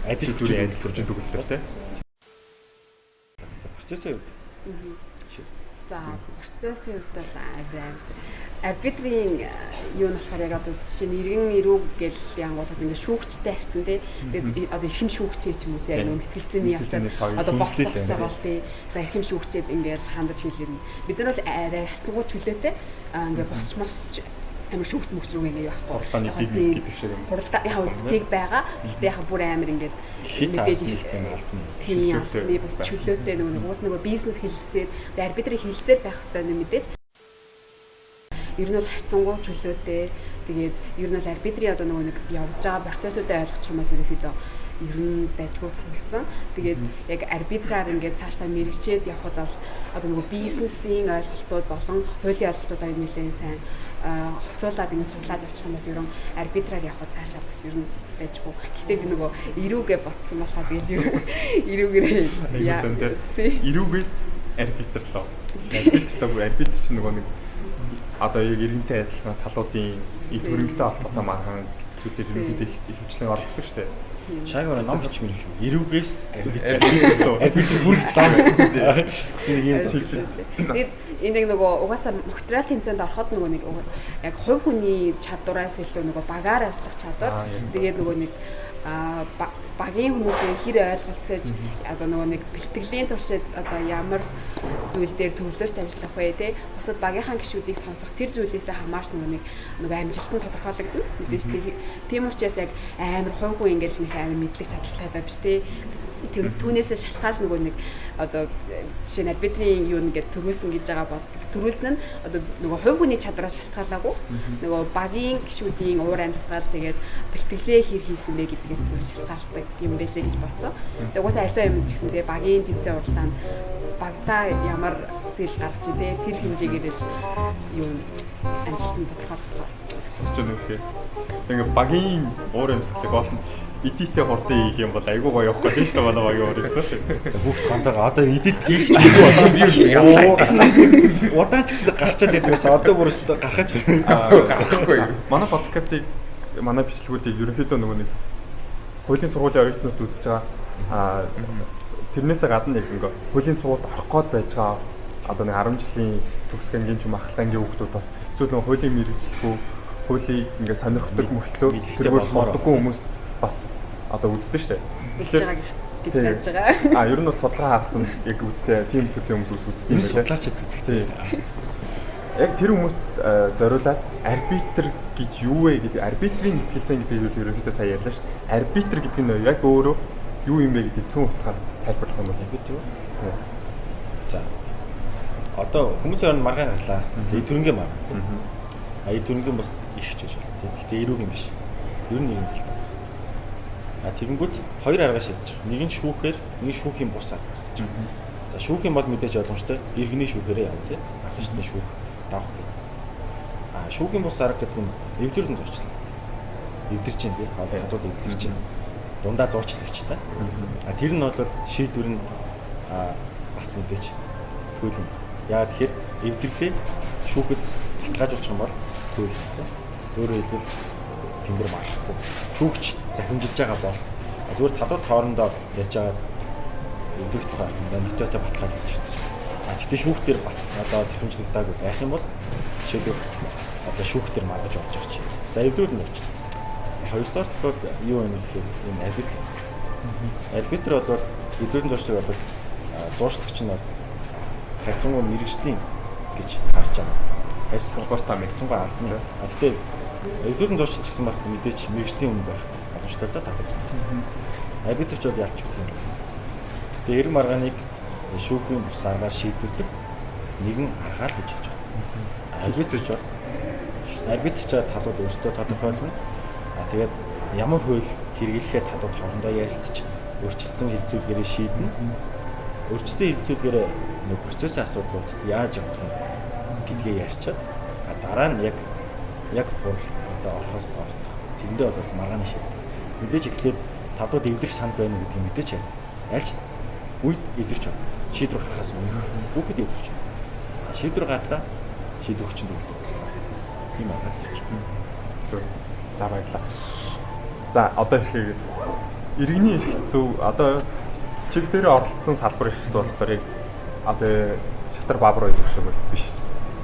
A: адил хүчин
C: төгөлдөр тий.
A: Процессын үед.
D: За процессын үед бол арбитрийн юу нөхөр яг одоо жишээ нь иргэн ирүү гэл янгуудад ингээд шүүгчтэй харьцсан тий. Тэгээд одоо эрхэм шүүгчээ ч юм уу тий яг нэг мэтгэлцээний явцад одоо боссож байгаа бол тий. За эрхэм шүүгчээд ингээд хандаж хэлэрнэ. Бид нар бол арай хацгуу чөлөөтэй ингээд босч амар шүүгч мөгч рүү ингэ явахгүй.
C: Хуралдааны дэг гэдэг шиг юм.
D: Хуралдаа яг дэг байгаа. Гэхдээ яг бүр амар ингэ мэдээж тийм би бас чөлөөтэй нөгөө бизнес хилцээд арбитрийн хилцээр байх хэрэгтэй юм мэдээж. Ер нь бол харьцангуй чөлөөтэй. Тэгээд ер нь бол арбитрийн одоо нөгөө нэг явж байгаа процессуудыг ойлгох юм бол ерөөхдөө ер нь дайггүй санагдсан. Тэгээд яг арбитраар ингээд цаашдаа мэрэгчээд явхад бол одоо нөгөө бизнесийн ойлголтууд болон хуулийн ойлголтуудаа нэлээд сайн хослуулаад ингээд судлаад явчих юм бол ер нь арбитраар явхад цаашаа бас ер нь дайггүй. Гэхдээ би нөгөө ирүүгээ ботсон болохоор тэгээд ирүүгээрээ яа.
C: Ирүүгээс арбитрлоо. Арбитр чинь нөгөө нэг одоо яг иргэнтэй адилхан талуудын их хөрөнгөтэй холбоотой маргаан зүйлээр иргэдэд их хвчлэн оролцдог шүү дээ.
A: Шаагаараа ном бичмээр юм. Ирүүгээс арбитр хүрэх зам.
D: Тэгээд энийг нөгөө угаасаа мохтрал тэмцээнд ороход нөгөө нэг яг хувь хүний чадвараас илүү нөгөө багаар ажиллах чадвар. Тэгээд нөгөө нэг багийн хүмүүсийн хэр ойлголцож одоо нөгөө нэг бэлтгэлийн туршид одоо ямар зүйл дээр төвлөрч ажиллах вэ те бусад багийнхаа гишүүдийг сонсох тэр зүйлээсээ хамаарч нөгөө амжилт нь тодорхойлогдно мэдээж тийм учраас яг амар хувь хүн ингээл нэг амар мэдлэг чадaltaй биш те түүнээсээ шалтгаалж нөгөө нэг одоо жишээ нь арбитрийн юу нэгэд төрүүлсэн гэж байгаа төрүүлсэн нь одоо нөгөө хувь хүний чадвараас шалтгаалаагүй нөгөө багийн гишүүдийн уур амьсгал тэгээд бэлтгэлээ хэр хийсэн бэ гэдгээс шалтгаалдаг юм байлээ гэж бодсон. Тэгээд угаасаа альва юм гэсэн тэгээд багийн тэмцээн уралдаанд багтаа ямар сэтгэл гаргаж ивэ тэр хэмжээгээр л юу амжилт нь тодорхойлох
C: гэж нөхөө. Ингээ багийн уур амьсгалыг олон эдиттэй хурдан хийх юм бол айгүй гоё явах гэж байна манай багийн уур амьсгал.
A: Бүх хандаа одоо эдит хийх гэж удаач гэсэн гарчаад байдгаас одоо бүр өстө гаргаж
C: гарахгүй. Манай подкастыг манай бичлэгүүдийг ерөнхийдөө нөгөө нэг хуулийн сургуулийн оюутнууд үзэж байгаа. Тэрнээсээ гадна яг ингээ хуулийн сургуульд орох гээд байж байгаа одоо нэг 10 жилийн төгсгөнгийн ч юм ахлагын хүүхдүүд бас зөвхөн нөгөө хуулийн мэрэгчлэхгүй хуулийг ингээ сонирхдаг мөртлөө тэргүүр модоггүй хүмүүс бас одоо үздэг шүү дээ.
D: Тэгэхээр гэж найж байгаа.
C: Ер нь бол судалгаа хаасан яг үедээ тийм төрлийн хүмүүс үздэг юм байна.
A: Судлаач гэдэг тийм.
C: Яг тэр хүмүүст зориулаад арбитр гэж юу вэ гэдэг арбитрийн мэтгэлцээ гэдэг нь ерөнхийдөө сая ярьлаа шүү дээ. Арбитр гэдэг нь яг өөрөө юу юм бэ гэдгийг цөөн утгаар тайлбарлах юм бол арбитр юу? Тийм.
A: За. Одоо хүмүүсийн маргаан гарлаа. Тэгээ төрөнгийн маргаан. Аа төрөнгийн бас их ч гэж байна. Гэхдээ эрүүгийн биш. Ер нь нэг юм. Тэгэнгүүт хоёр арга шийдэж байгаа. Нэг нь шүүхээр, нэг нь шүүхийн бус арга гэж байна. За шүүхийн бол мэдээж ойлгомжтой. Иргэний шүүхээрээ явна тийм. Ахшны шүүх давах гэдэг. Шүүхийн бус арга гэдэг нь эвлэрэн зурчлал. Эвдэрч чинь тийм. Одоо ядууд эвдэрч чинь. Дундаа зурчлагчтай. Тэр нь бол шийдвэр нь бас мэдээж төлөв. Яагаад тэгэхээр эвлэрлээ шүүхэд баталгаажуулах юм бол төлөвлөлттэй. Өөрөөр хэлбэл тэмдэг марахгүй. Шүүгч захимжилж байгаа бол зүгээр талууд хоорондоо ярьж байгаа эвлэрэх тухай юм да нэгтөөтэй баталгаажуулж байна. Гэхдээ шүүхтэр одоо захимжлагдаагүй байх юм бол жишээлбэл одоо шүүхтэр маргаж орж байгаа чи. За эвлэрүүд нь болж. Хоёрдугаар бол юу юм гэхээр энэ арбитр бол эвлэрийн зуршлыг бол зууршлагч нь бол харьцангуй мэрэгжлийн гэж харж байгаа. Харьцангуй та мэдсэнгүй алдна. Гэхдээ эвлэрийн зуршилч гэсэн бас мэдээч мэрэгжлийн юм байх боломжтой л да талбай. Арбитрч бол ялч үгүй юм. Тэгээ эрг маргааныг шүүхийн бус аргаар шийдвэрлэх нэгэн аргаал гэж хэлж байгаа. Арбитрч талууд өөрсдөө тодорхойлно. Тэгээд ямар хууль хэрэглэхээ талууд хоорондоо ярилцаж өөрчлөлтсөн хэлцүүлгээрээ шийднэ. Өөрчлөлтсөн хэлцүүлгээрээ нэг процессын асуудлууд яаж явах вэ гэдгээ ярьчаад дараа нь яг хурал одоо орохоос ордог. Тэндээ бол маргааны шийддэг. Мэдээж эхлээд талууд эвлэх санд байна гэдгийг мэдээж альч үед эвлэрч байна. Шийдвэр гаргахаас өмнө бүгд эвлэрч байна. Шийдвэр гарлаа. Шийдвэр чинь төгөлдөг. Тийм аа.
C: Зөв. За баярлалаа. За одоо ирэхээс иргэний эрх зөв одоо чиг дээр оролцсон салбар эрх зөв болохоор одоо Шатар Баабар хоёр шиг бол биш.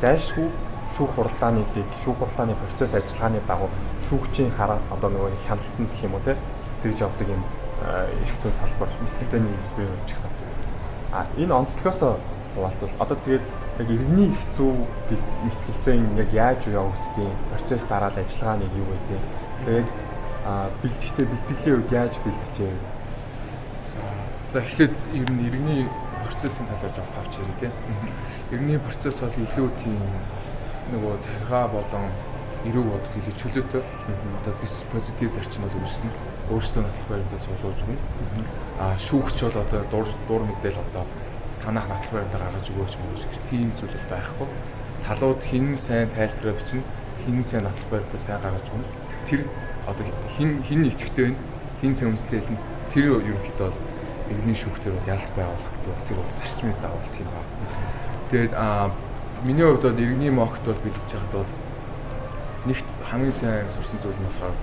C: Зайлшгүй шүүх хуралдааны дэг, шүүх хуралдааны процесс ажиллагааны дагуу шүүгчийн хараа одоо нөгөө хяналтанд гэх юм уу те тэгж явдаг юм эрх зүйн салбар мэтгэлзээний хэлбэр ч гэсэн. Энэ онцлогоос хуваалцвал одоо тэгээд яг иргэний эрх зүй гэд мэтгэлзээн яг яаж явагддгийг процесс дараал ажиллагааны юу гэдэг. Тэгээд бэлтгэхдээ бэлтгэлийн үед яаж бэлтжээ.
B: За эхлээд ер нь иргэний процессын талаар жоо тавч ярив тийм. Иргэний процесс бол илүү тийм нөгөө цахилгаан болон эрүүг бодох илүү чөлөөтэй. Одоо диспозитив зарчим бол үүснэ. Өөрсдөө нотол баримтад цуглуулж өгнө. Шүүгч бол одоо дур мэдээл одоо танах нотол баримтаа гаргаж өгөөч мөн шиг тийм зүйл байхгүй. Талууд хин сайн тайлбараа бичнэ. Хин сайн нотол баримтаа сайн гаргаж өгнө. Тэр одоо хин идэвхтэй байна. Хин сайн үнслээл нь тэр ерөнхийдөө бол иргэний шүүхтэр бол ялт байгуулах гэдэг бол тэр бол зарчмын дагуулт юм байна. Тэгээд миний хувьд бол иргэний мохт бол бэлдэж байхад бол нэгт хамгийн сайн сурсан зүйл нь болохоор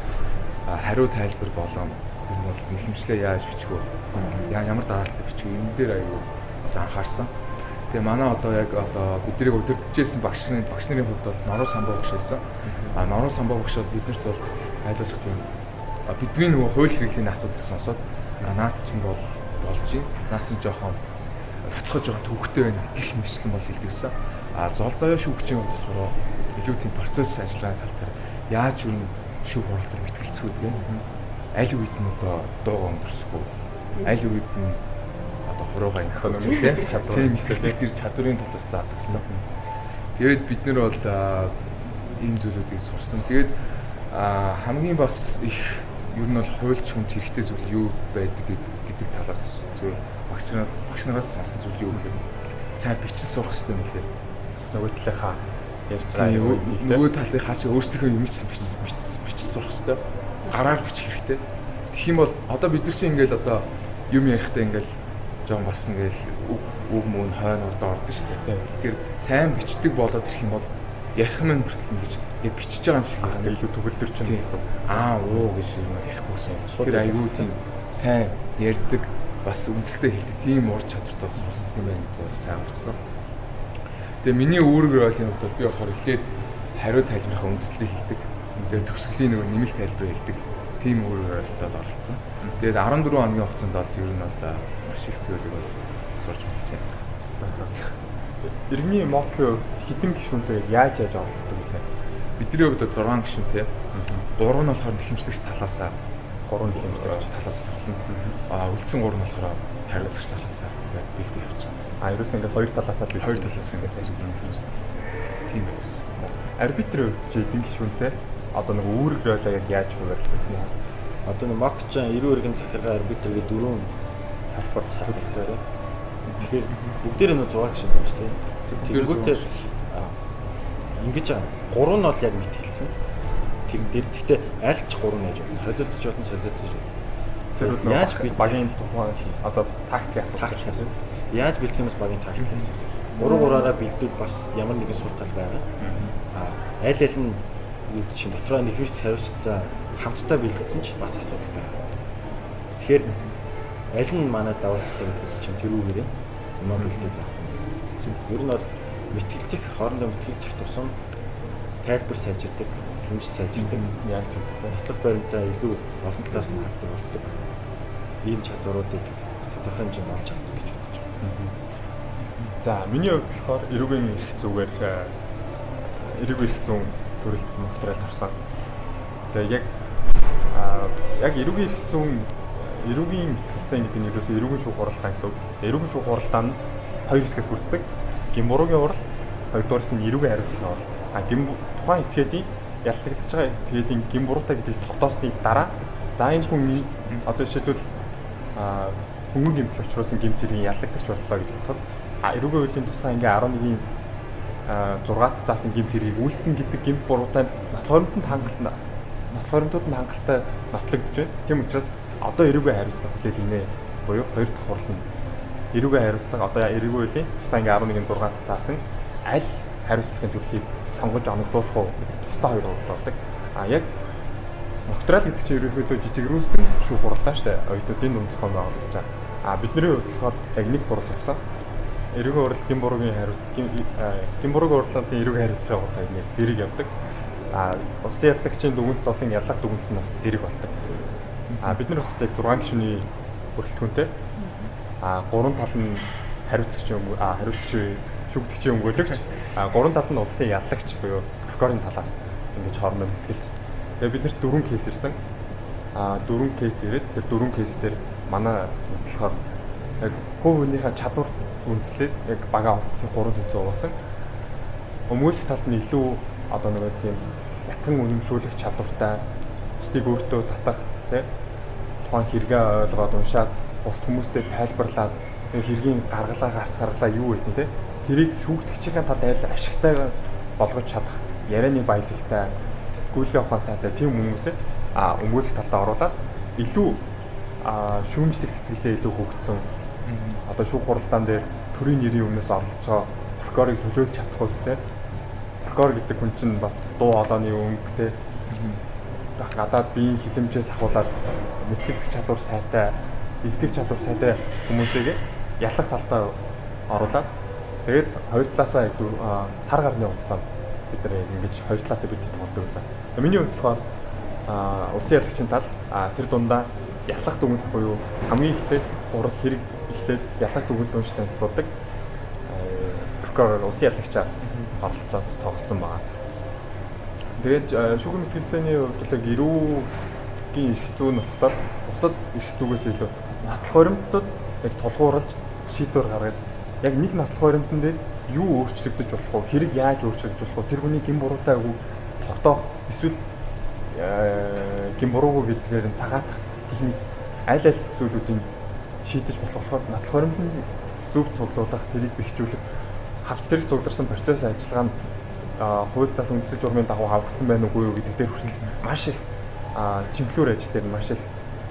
B: хариу тайлбар болон тэр нь бол нэхэмжлээ яаж бичих вэ? Ямар дараалтад бичих вэ? Энэ дээр аюу бас анхаарсан. Тэгээ манай одоо яг одоо биднийг удирдахжсэн багш нарын хувьд бол Норуу самбаа багш байсан. Норуу самбаа багшууд биднэрт бол айлуулах тийм бидний нөгөө хууль хэрэглээний асуудлыг сонсоод наад чинь бол болж байна. Наас нь жоохон татхаж жоохон төвхтэй байна гэх мэтлэн бол хэлдэгсэн. Зол заяа шүүгчийн хувьд болохоор илүү тийм процесс ажиллагааны тал дээр яаж юу шүүх хуралдаар мэтгэлцэх үү гэх аль үед нь одоо дууга өндөрсгөө аль үед нь одоо хуруугаа инх тийм мэтгэлцэх чадварын талаас заадаг гэсэн. Тэгээд бид нар бол энэ зүйлүүдийг сурсан. Тэгээд хамгийн бас их ер нь бол хуульч хүнд хэрэгтэй зүйл юу байдаг гэдэг талаас зүгээр багш нараас сонсон зүйл юу гэхээр сайн бичиж сурах хэрэгтэй юм лээ.
C: Нөгөө талынхаа ярьж байгаа
B: нөгөө талын хаашаа өөрсдийнхөө юм бичиж сурах хэрэгтэй. Гараар бичих хэрэгтэй. Тэгэх юм бол одоо бид нар чинь ингээл одоо юм ярихдаа ингээл жоон бас ингээл үг мөн хойно урдаа ордон шүү дээ. Тэгэхээр сайн бичдэг болоод ирэх юм бол ярих мэн хүртэл ингэж яг бичиж байгаа юм шиг байна.
C: Илүү төгөлдөр чинь гэсэн.
B: Гэж юм ярихгүй. Тэр аюу тийм сайн ярьдаг бас үнэлтэд хэлдэг тийм ур чадвартай сурсан юм байна гэдээ сайн урьдсан. Тэгээ миний үүрэг ролын хувьд би болохоор эхлээд хариу тайлбарынхаа үндслийг хэлдэг. Тэгээ төгсгөлийн нөгөө нэмэлт тайлбар хэлдэг. Тийм үүрэг ролтод оролцсон. Тэгээд 14 хоногийн хугацаанд бол ер нь бол маш их зүйлийг бол сурч мэдсэн.
C: Иргэний мокё хэдэн гишүүнтэй яаж оролцдог вэ?
B: Бидний хувьд 6 гишүүнтэй. 3 нь болохоор нэхэмжлэгч талаас
C: 3 нэхэмжлэгч
B: талаас тоглоно. Үлдсэн 3 нь болохоор хариуцагч талаас бэлдээ явуулсан.
C: Ерөөс ингээд хоёр талаас нь
B: хоёр талаас ингээд зэрэг явуулсан. Тийм байсан.
C: Арбитрийн хувьд чи хэдэн гишүүнтэй одоо нэг үүрэг ролоо яг яаж хуваалцдаг вэ?
A: Одоо нэг мокч 90 өргөн захиргаа арбитр гэдэг 4 салбар салбартай. Тэгэхээр бүгдээр нь 6 гишүүнтэй байна шүү дээ. Тэгвэл ингэж 3 нь бол яг мэтгэлцэн. Тэг дээр гэхдээ аль ч 3 нээж болно. Холилдож болно, солиодож болно.
C: Тэр бол яаж багийн тухайн одоо тактик асуудал.
A: Яаж бэлтгэх юмс багийн тактик асуудал. 3-3-аараа бэлдвэл бас ямар нэгэн сул тал байгаа. Аль аль нь юу гэдэг чинь дотроо нэхмэж хариуцлаа хамтдаа бэлдсэн ч бас асуудал байна. Тэгэхээр аль нь манай даваа талтай гэдэг чинь тэр үгээр юм бэлдээд явах юм. Ер нь бол мэтгэлцэх хоорондоо мэтгэлцэх тусам тайлбар сайжирдаг, хэмж сайжирдаг, яг тийм нотлох баримтаа илүү олон талаас нь хардаг болдог. Ийм чадваруудыг тодорхой хэмжээнд олж авдаг гэж бодож байна.
C: За, миний хувьд болохоор эрүүгийн эрх зүгээр эрүүгийн эрх зүйн төрөлд материал орсон. Тэгээ яг эрүүгийн эрх зүйн эрүүгийн мэтгэлцээ гэдэг нь ерөөсөө эрүүгийн шүүх хуралдаан гэсэн үг. Эрүүгийн шүүх хуралдаан нь хоёр хэсгээс бүрддэг. Гэмбуруугийн хурал, хоёрдугаарс нь эрүүгийн хариуцлагын хурал. Тухайн этгээдийн яллагдж байгаа этгээдийн гэмбуруутай гэдэг тогтоосны дараа за энэ хүн одоо жишээлбэл хөнгөн гэмтэл учруулсан гэмт хэргийн яллагдагч боллоо гэж бодоход эрүүгийн хуулийн тусгай ингээ 11-ийн 6-т заасан гэмт хэргийг үйлцсэн гэдэг гэмт буруутай нотлохоримтууд нь хангалттай нотлогдож байна. Тийм учраас одоо эрүүгийн хариуцлага хүлээл инэ буюу хоёр дахь хурал нь эрүүгийн хариуцлага одоо эрүүгийн хуулийн тусгай ингээ 11-ийн 6-т заасан аль хариуцлагын төрөлийг сонгож оногдуулах уу гэдэг тусдаа хоёр хурал болдог. Яг материал гэдэг чинь ерөнхийдөө жижигрүүлсэн шүүх хуралдаа шүү дээ. Оюутнуудын дунд зохион байгуулж байгаа. Бидний хувьд болохоор яг нэг хурал явсан. Эрүүгийн хурал гэмбуруугийн гэмбуруугийн хурлын эрүүгийн хариуцлагын хурал нэг зэрэг явдаг. Усын яллагчийн дүгнэлт болон яллах дүгнэлт нь бас зэрэг болдог. Бид нар бас яг 6 гишүүний бүрэлдэхүүнтэй 3 тал нь хариуцагчийн шүүгдэгчийн өмгөөлөгч 3 тал нь улсын яллагч буюу прокурорын талаас ингэж хоорондоо мэтгэлцдэг. Тэгээ бид нарт 4 кейс ирсэн. 4 кейс ирээд тэр 4 кейс дээр манай бодлохоор яг хүүхнийхээ чадвар үндэслээд яг бага 3 тэнцүү уусан. Өмгөөлөх талд нь илүү одоо нэг тийм ятган үнэмшүүлэх чадвартай, бусдыг өөртөө татах, тий тухайн хэрэгээ ойлгоод уншаад бусд хүмүүстэй тайлбарлаад хэргийн гаргалаа юу гэдэг тий тэрийг шүүгдэгчийн талд аль ашигтай болгож чадах ярианы баялагтай сэтгүүлгээ ухаан сайтай тийм хүмүүсээ өмгөөлөх талдаа оруулаад илүү шүүмжлэх сэтгэлээ илүү хөгжсөн. Одоо шүүх хуралдаан дээр төрийн нэрийн өмнөөс оролцож байгаа прокурорыг төлөөлж чадах үстэй. Прокурор гэдэг хүн чинь бас дуу хоолойны өнгөтэй гадаад биеийн хилэмжээс ахуулаад мэтгэлцэх чадвар сайтай, илтгэх чадвар сайтай хүмүүсийг яллах талдаа оруулаад тэгээд хоёр талаасаа сар гарны хугацаанд бид нар ингэж хоёр талаасаа бэлдэж тоглодог байсан. Миний хувьд болохоор улсын яллагчийн тал тэр дундаа яллах дүгнэлт буюу хамгийн эхлээд хурал хэрэг эхлээд яллах дүгнэлт унш танилцуулдаг. Прокурор улсын яллагчаар оролцоод тоглосон байна. Тэгээд шүүхийн мэтгэлцээний хувьд л эрүүгийн эрх зүй нь болохоор бусад эрх зүйгээс илүү нотлох баримтууд яг тулгуурлаж шийдвэр гаргаад яг нэг нотлох баримтан дээр юу өөрчлөгдөж болох вэ? Хэрэг яаж өөрчлөгдөж болох вэ? Тэр хүний гин буруутай үг тогтоох эсвэл гин буруугүй гэдгээр нь цагаатах гэх мэт аль зүйлүүдийг шийдэж болохоор нотлох баримтанд зөв цуглуулах, тэрийг бэхжүүлэх, хавц тэрэг цугларсан процесс ажиллагаа нь хууль зас үндэслэл журмын дагуу авагдсан байна уугүй юу гэдэг дээр хүртэл маш их чимхлүүр ажил дээр маш их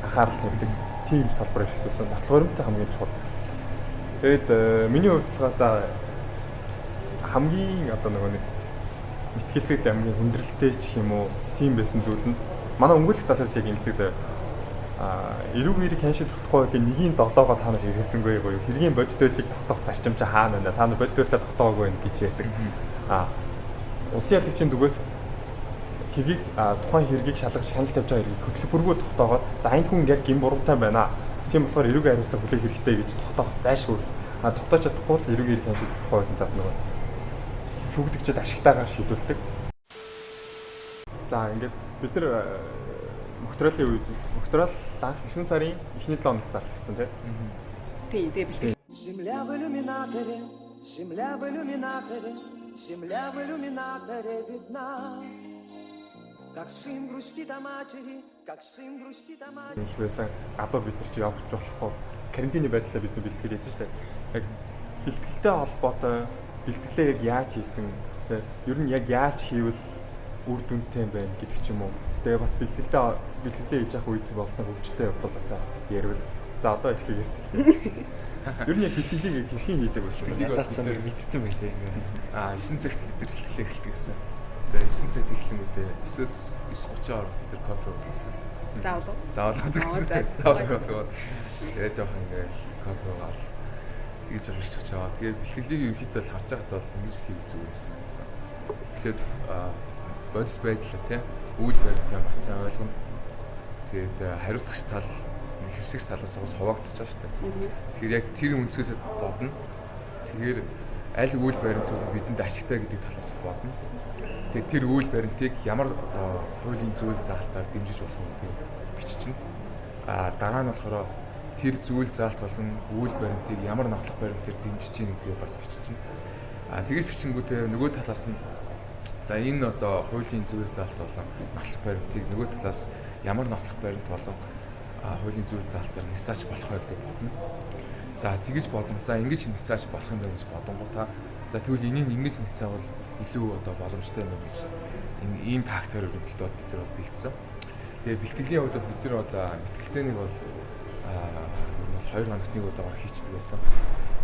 C: анхаарал тавьдаг тийм салбар хэрэгжүүлсэн. Нотлох баримттай хамгийн чухал. Тэгэд миний хувьд за хамгийн одоо нэг мэтгэлцэгт хамгийн хүндрэлтэй ч юм уу тийм байсан зүйл нь манай өнгөлөх талаас яг ингэдэг заяа. Эрүүгийн эрийг хяншид тогтоох хуулийн 1-7-гоо та нар хэрэгсэнгүй юу? Хэргийн бодит байдлыг тогтоох зарчим чи хаана байна? Та нар бодит байдлаа тогтоогоогүй гэж ярьдаг. Улсын яллагчийн зүгээс хэргийг тухайн хэргийг шалгаж шанал тавьж байгаа хэргийг хөтөлбөргөө тогтоогоод за энэ хүн яг гин буруутай байна. Тийм болохоор эрүүгийн хариуцлага хүлээх хэрэгтэй гэж тогтоох зайлшгүй. Тогтоож чадахгүй л эрүүгийн эрийг хяншид тогтоох хуулийн заас нөгөө шүүгдэгчд ашигтайгаар шийдвэрлэдэг. За ингээд бид нар мөхтрөлийн үед мөхтрөл 9 сарын эхний 7 хоногт зарлагдсан тийм. Тэгээ бэлтгэл.
E: Земля в иллюминаторе, земля в иллюминаторе, земля в иллюминаторе видна. Как сын грустит о матери, как сын грустит о матери.
C: Ихвэсэн гадуур бид нар чи явж болохгүй карантины байдлаа бид бэлтгэлээсэн шүү дээ. Яг бэлтгэлтэй холбоотой бэлтгэлээ яг яаж хийсэн тийм ер нь яг яаж хийвэл үр дүнтэй юм байна гэдэг ч юм уу. Тэгээ бас бэлтгэлээ хийж явах үед болсон хөгжөлтэй явдлуудаас ярил. За одоо ихээс Ер нь яг бэлтгэлийг хэрхэн хийдэг вэ?
B: Надаас нэг
F: мэдсэн байх тийм.
B: 9 цагт бид нар эхлэх гэсэн. Тэгээ 9 цагт эхлэнгүүтээ 9-өөс 9:30 орох бид нар кофе уусан. Заавал гэсэн. Заавал кофе. Тэгээ жоохон ингээл кофе уугаал. Тэгэж ирч хүч аваа. Тэгээ бэлтгэлийг ерөнхийдөө л харж байгаад бол ингэж хийх зүгээр юмсан. Тэгэхээр бодит байдлаа тийм үйл баримтаа бас сайн ойлгоно. Тэгээд хариуцагч тал хэвсэг талаас бас хуваагдчихж байгаа шүү дээ. Тэгэхээр яг тэр өнцгөөс бодно. Тэгэхээр аль үйл баримтууд бидэнд ашигтай гэдэг талаас бодно. Тэгээд тэр үйл баримтыг ямар одоо хуулийн зүйл заалтаар дэмжиж болох юм гэдэг биччихнэ. Дараа нь болохоор тэр зүйл заалт болон үйл баримтыг ямар нотлох баримтаар дэмжиж чинь гэдгийг бас биччихнэ. Тэгэж бичингүүтээ нөгөө талаас нь за энэ одоо хуулийн зүйл заалт болон нотлох баримтыг нөгөө талаас ямар нотлох баримт болон хуулийн зүйл заалтаар няцаач болох вэ гэдэг бодно. За тэгэж бодно. За ингэж няцаач болох юм байна гэж бодонгуудаа за тэгвэл энийг ингэж няцаавал илүү одоо боломжтой юм байна гэж ийм фактор өргөдөө бид нар бол бэлдсэн. Тэгээ бэлтгэлийн хувьд бид нар бол мэтгэлцээнийг бол 2 хоногт нэг удаагаар хийцдэг байсан.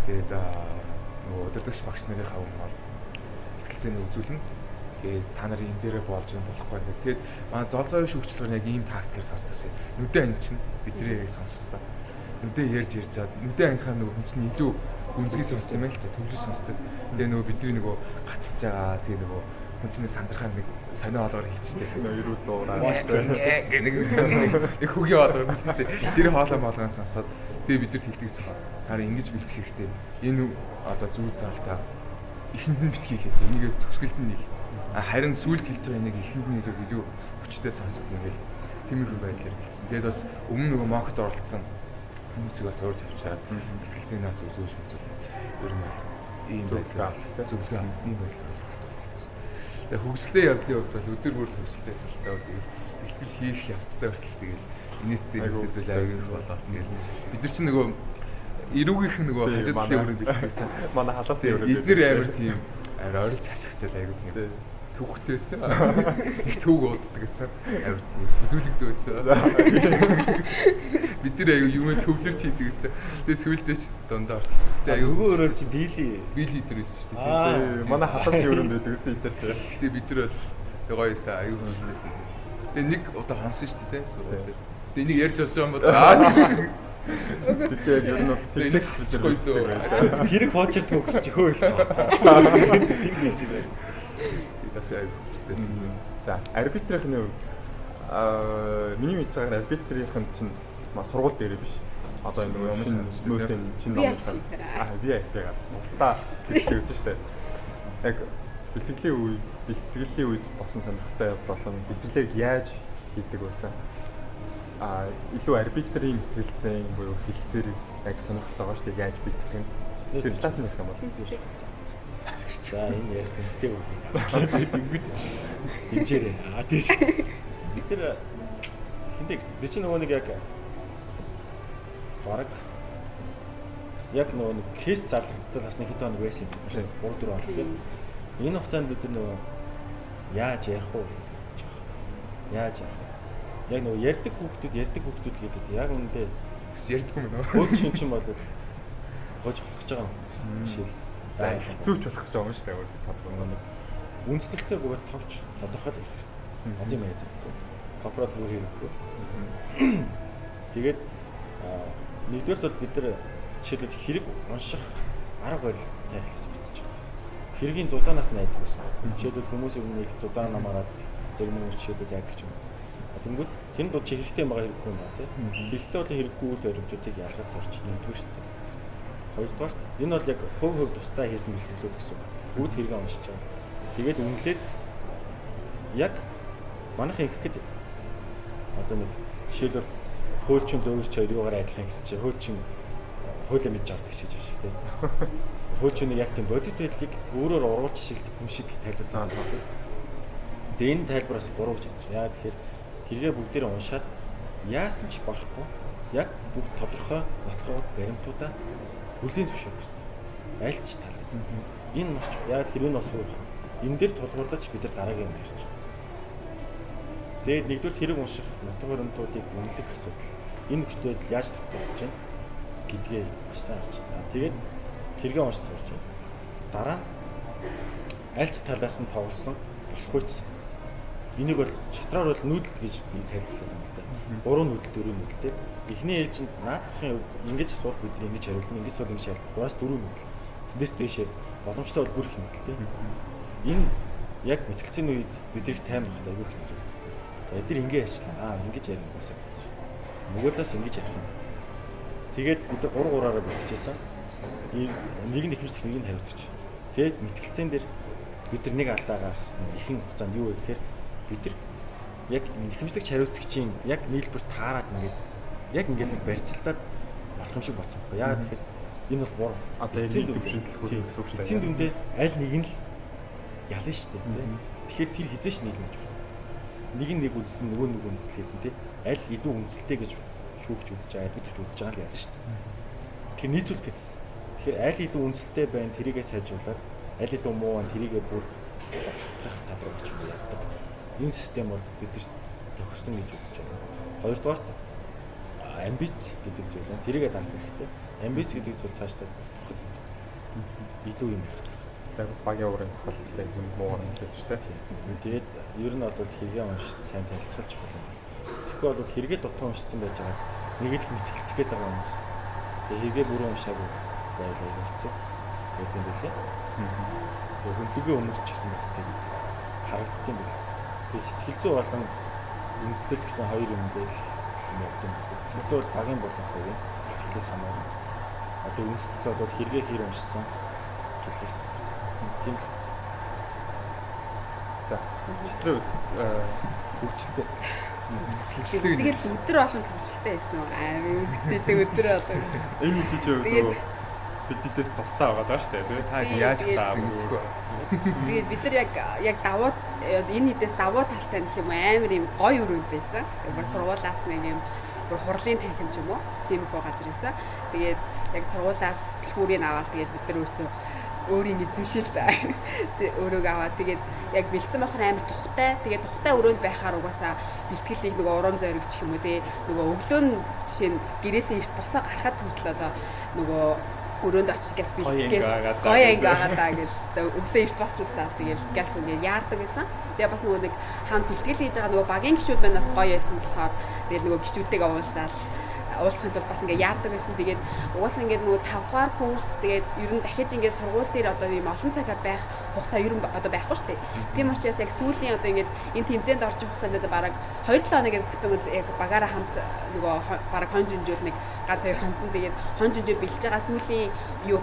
B: Тэгээд нөгөө удирдагч багш нарын хавар нь бол мэтгэлцээний үзүүлнэ. Тэгээд та нарын энэ дээрээ болж юм болохгүй нэ. Тэгээд манай золзоо шүүгчлэр яг ийм тактикээр сонсдогсон. Нүдэ ань чинь бидний сонссон. Нүдэ ярьж чад. Нүдэ анхаа нөгөө хүн чинь илүү гүнзгий сонсдог юм л та төвлөс сонсдог. Тэгээ нөгөө бидний нөгөө гацж байгаа. Тэгээ нөгөө хүн чинь сандрахаар нэг сонио олгоор хэлчихтэй.
C: Эрүүд луураа.
B: Нэг нэг хүүгийн олгоор хэлчихтэй. Тэр хоолой молгоон сонсоод тэгээ бид нар хэлдэгсэн. Та ингэж бэлдэх хэрэгтэй. Энэ одоо зүү заалтаа ихэнд нь битгий хэлээ. Энийг төсгөлд нь нийл. Харин сүүлд хэлж байгаа энийг ихэнд нь илүү хүчтэй сонсогдно гэл тиймэрхүү байдлаар хэлсэн. Тэгээд бас өмнө нөгөө мокт оролцсон хүмүүсийг бас уурж авчираад мэтгэлцээнээс үзүүлж үзүүлээ. Ер нь бол ийм байдлаар зөвлөгөө авах ийм байдлаар хэлсэн. Тэгээд хөгжлөлтөө явдлын хувьд бол өдөр бүр хөгжлөлтөө байсан л таа. Тэгээд бэлтгэл хийх явцтай хүртэл тэгээд инээдтэй зүйл аяг их болоод тэгээд бид нар чинь нөгөө эрүүгийнх нь нөгөө хажууд талын өрөөнд бэлтгэсэн.
C: Манай халаасны өрөөнд.
B: Эдгээр амар тийм ойролж хашгичаал аяг тийм төвхтэйсэн. Их төвг ууддаг гэсэн. Амар тийм хөдөлгдөг байсан. Бид нар аяг юм төвлөрч хийдэг гэсэн. Тэгээ сүулдэж дундаа орсон. Гэтэ аяг
F: нөгөө өрөө чи били
B: дээр байсан шүү дээ.
C: Манай халаасны өрөөнд байдаг гэсэн итэр чинь.
B: Гэтэ бид нар бол тэгээ гоёсэн аяг хүчтэйсэн. Тэгээ нэг удаа хонсон шүү дээ. Тэгээ энийг ярьж болж байгаа юм байна.
C: Тэгтээ яг ер нь бол тэмцэх
F: хэрэг хоочирдаг өгс чи хөөлж байгаа. Тийм юм шиг байна.
B: Тэс аяг хүчтэйсэн.
C: За, арбитрийн хувьд миний мэдж байгаагаар арбитрийн чинь маа сургууль дээрээ биш. Одоо энэ хүмүүсийн чинь номлол. VIP гэдэг. Тусдаа бэлтгэсэн шүү дээ. Яг бэлтгэлийн үед босон сонирхолтой болон бэлтгэлийг яаж хийдэг байсан. Илүү арбитрийн мэтгэлцэн буюу хилцээр яг сонирхолтой байгаа шүү дээ. Яаж бэлтгэх юм. Тэр талаас нь ярих юм бол.
F: За энэ ярих хэрэгтэй үү? Дэмжээрэй. Тийш. Бид тэр хинтэй гэсэн. Тэ чи нөгөө нэг яг бараг яг нөгөө нэг кейс зарлагдтал бас нэг хэд хоног байсан юм байна. 3-4 хоног тийм. Энэ хугацаанд бид нөгөө яаж ярих вэ? Яаж яг нөгөө ярьдаг хүүхдүүд гэдэг яг үүндээ
B: ярьдаг юм нөө.
F: Хөөч чинь бол хөөж болох гэж байгаа юм шиг.
C: Хэцүүч болох гэж байгаа юм шүү дээ.
F: Нэг үндэслэлтэй бөгөөд товч тодорхой л хэрэгтэй. Олон юм яриад байдаг. Корпорат бүр хэрэггүй. Тэгээд нэгдүгээр бол бид нар жишээлбэл хэрэг унших арга барил тайлхаас болчихж байгаа. Хэргийн зузаанаас найдаг гэсэн. Жишээлбэл хүмүүс ер нь их зузаан намаараад зарим хүмүүс жишээлбэл яадаг ч юм. Тэнгүүд тэнд бол чи хэрэгтэй байгаа хэрэггүй юм байна тийм. Хэрэгтэй бол хэрэггүй үйл баримтуудыг ялгаж зорч нэгдвэр шүү дээ. Хоёрдугаар энэ бол яг хувь тусдаа хийсэн бэлтгэлүүд гэсэн. Бүгд хэрэгээ уншиж байгаа. Тэгээд үнэлээд яг манайхан их гэдэг. Одоо нэг жишээлбэл хөөлчин зөөгч хоёр юугаар адилхан гэсэн чи хөөлчин хуулиа мэдж авдаг шиг шиг тийм. Хөөлчнийг яг тийм бодит байдлыг өөрөөр оруулж шилдэг юм шиг тайлбарлаад байна тийм. Тэгээд энэ тайлбараас буруу гэж бодож. Яа тэгэхээр хэрэгээ бүгдээрээ уншаад яасан ч барахгүй яг бүх тодорхой нотлогоо баримтуудаа бүлийн зөвшөөрөх хэрэгтэй. Аль ч талаас. Энэ маш чухал. Яг хэрэг нь бас өөр. Энэ дээр тулгуурлаж бид нар дараагийн юм ярьж. Тэгээд нэгдүгээр хэрэг унших нотго баримтуудыг үнэлэх асуудал. Энэ хүч байдал яаж тогтоож байна? гэдгээ маш сайн харж байна. Тэгээд хэрэгээ уншиж сурч байна. Дараа нь альч талаас нь тоглосон болох үйц. Энийг бол шатраар бол нүүдэл гэж би тайлбарлаад байна л да. 3 нүүдэл 4 нүүдэлтэй. Эхний ээлжинд наацхийн ингэж асуух бидний ингэж хариулна, ингэж бол ингэж хариулна. 3-4 нүүдэл. Тэндээс дээшээ боломжтой бол бүр их нүүдэлтэй. Энэ яг мэтгэлцээний үед бидний тайм багт аягүй их нүүдэл. За эдгээр ингэ яачлаа. Ингэж ярих угаасаа. Нөгөөдлөөс ингэж ярих юм. Тэгээд бид 3-3-аараа бэлтжижсэн. Нэг нь ихэмжлэгч нэг нь хариуцч. Тэгээд мэтгэлцэн дээр бид нар нэг алдаа гаргах гэсэн ихэнх хугацаанд юу вэ гэхээр бид нар яг ихэмжлэгч хариуцагчийн яг нийлбэр таарад ингээд нэг барьцалтад болох юм шиг бодсон байхгүй. Яагаад тэгэхээр энэ бол буруу.
C: Эцсийн төвшинтлэхгүй гэсэн үг шүү дээ.
F: Эцсийн дүндээ аль нэг нь л ялна шүү дээ. Тэгэхээр тэр хизээш нийлмэж байна. Нэг нь нэг үндэслэл нөгөө нэг үндэслэл хэлэн тий. Аль илүү үндэслэлтэй гэж шүүгч үзэж байгаа, бидч үзэж байгаа л ялна шүү дээ. Тэгэхээр нийцүүлэх гэсэн. Тэгэхээр аль илүү үндэслэлтэй байна тэрийгээ сайжруулад аль илүү муу байна тэрийгээ бүр батгах тал руу очиж явдаг. Энэ систем бол бидэрт тохирсон гэж үзэж байна. Хоёрдугаарт амбиц гэдэг зүйл байна. Тэрийгээ дарах хэрэгтэй. Амбиц гэдэг зүйл цаашлаад боход илүү юм байна.
C: Тэгээд бас багийн уурын цэцгэлтэй юм муу юм хэлж штэ.
F: Тэгээд ер нь бол хэрэгээ уншиж сайн танилцуулж байгаа юм. Тэгэхгүй бол хэрэгээ дутуу уншсан байж байгаа нэг л мэтгэлцгээд байгаа юм шиг. Хэрэгээ бүрэн уншаагүй байлаа гэсэн. Гэдэг юм билээ. Тэгээд хөндлөгийн өмнөс ч гэсэн бас тийм харагдсан байл. Тэгээд сэтгэл зүй болон үндэслэл гэсэн хоёр юм дээр юм явдаг юм. Сэтгэл зүй бол багийн болон хувийн сэтгэлээс хамаарна. Тэгээд үндэслэл бол хэрэгээ хэр уншсан гэхээс тийм л. За читрээ хөвчтэй.
D: Тэгээд өдөр болгон хөвчтэй байсан юм аа. Өдөр болгон.
C: Энэ үгүй ч юу бидээс тустай байгаа даа штэ тий.
B: Та яаж хэлсэн мэдэхгүй.
D: Тэгээд бид нар яг давуу энэ хэдээс давуу талтай нөх юм амар юм гоё өрөөнд байсан. Бүр сургуулаас нэг юм бүр хурлын танхим ч юм уу. Тийм их газар байсан. Тэгээд яг сургуулаас төлхүүрийг аваад тэгээд бид нар өөртөө өөрийн эзэмшил өөрөг аваад тэгээд яг бэлдсэн болохоор амар тухтай. Тэгээд тухтай өрөөнд байхаар угаасаа бэлтгэлийг нөгөө урам зориг гэх юм уу тий. Нөгөө өглөө нь жишээ нь гэрээсээ эрт босоо гарахад хүртэл одоо нөгөө өрөөнд очиж газ бэлтгэл гоё ангаагаа гэж өглөө эрт босчихсан. Тэгээд газ ингээ яардаг байсан. Тэгээ бас нөгөө нэг хамт бэлтгэл хийж байгаа нөгөө багийн гишүүд маань бас гоё байсан болохоор тэгээд нөгөө гишүүдтэйгээ уулзахын тулд бас ингээ яардаг байсан. Тэгээд угаасаа ингээ нөгөө 5 дугаар курс тэгээд ер нь дахиж ингээ сургууль дээр одоо ийм олон цагаар байх хугацаа ер нь одоо байхгүй шүү дээ. Тийм учраас яг сүүлийн одоо ингээ энэ тэмцээнд орчих хугацаанд бараг 2-7 хоног яг бүтэн яг багаараа хамт нөгөө бараг хон жинжүүл нэг ганц хоёр хонсон. Тэгээд хон жинжүүл бэлж байгаа сүүлийн юу